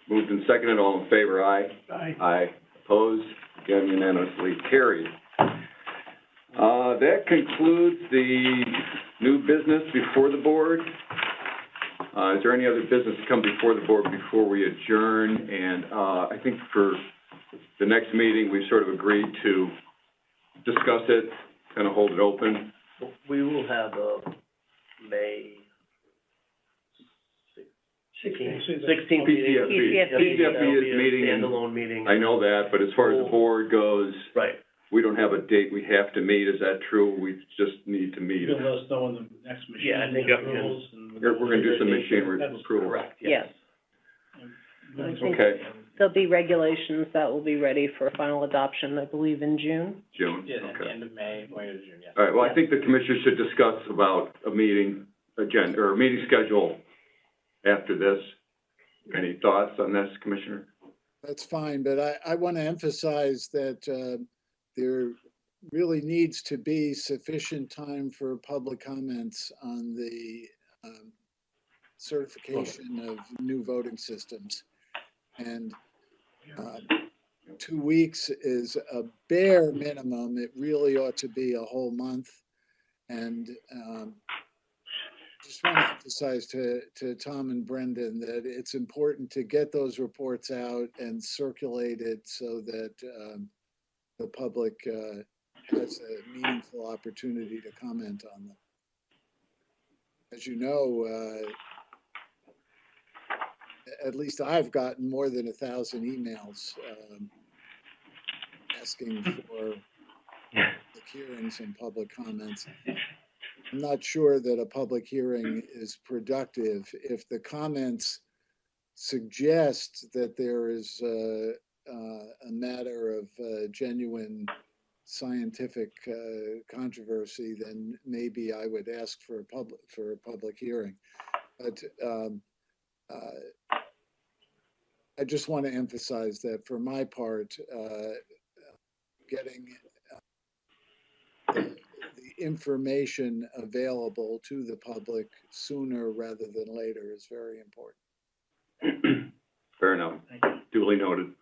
Moved and seconded, all in favor, aye? Aye. Aye. Opposed? Again, unanimously carried. That concludes the new business before the board. Is there any other business to come before the board before we adjourn? And I think for the next meeting, we've sort of agreed to discuss it, kind of hold it open. We will have May 16th meeting. PCFB is meeting. Standalone meeting. I know that, but as far as the board goes, right. We don't have a date we have to meet. Is that true? We just need to meet. You can let us know when the next machine approvals. We're going to do some machine approval. Correct, Yes. Okay. There'll be regulations that will be ready for final adoption, I believe, in June. June? Yeah, at the Okay. end of May, going into June, yeah. All right, well, I think the commissioners should discuss about a meeting agenda, or a meeting schedule after this. Any thoughts on this, Commissioner? That's fine, but I want to emphasize that there really needs to be sufficient time for public comments on the certification of new voting systems. And 2 weeks is a bare minimum. It really ought to be a whole month. And just want to emphasize to Tom and Brendan that it's important to get those reports out and circulate it so that the public has a meaningful opportunity to comment on them. As you know, at least I've gotten more than 1,000 emails asking for public hearings and public comments. I'm not sure that a public hearing is productive if the comments suggest that there is a matter of genuine scientific controversy. Then maybe I would ask for a public hearing. But I just want to emphasize that for my part, getting the information available to the public sooner rather than later is very important. Fair enough. Duly noted.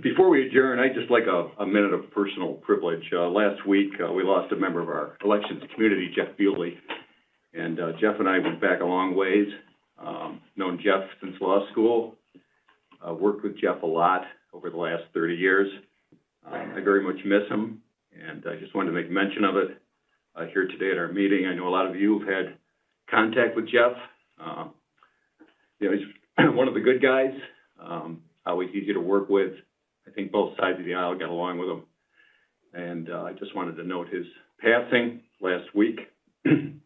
Before we adjourn, I'd just like a minute of personal privilege. Last week, we lost a member of our elections community, Jeff Bewley. And Jeff and I went back a long ways. Known Jeff since law school. Worked with Jeff a lot over the last 30 years. I very much miss him, and I just wanted to make mention of it here today at our meeting. I know a lot of you have had contact with Jeff. He's one of the good guys, always easy to work with. I think both sides of the aisle got along with him. And I just wanted to note his passing last week and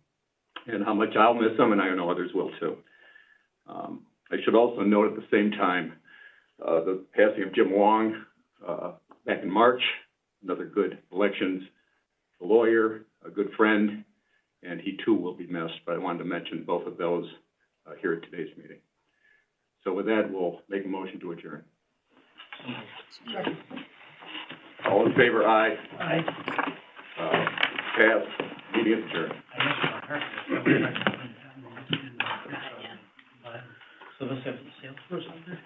how much I'll miss him, and I know others will too. I should also note at the same time the passing of Jim Wong back in March, another good elections lawyer, a good friend, and he too will be missed. But I wanted to mention both of those here at today's meeting. So with that, we'll make a motion to adjourn. All in favor, aye. Aye. Pass. Meeting is adjourned. So let's have the salesperson there.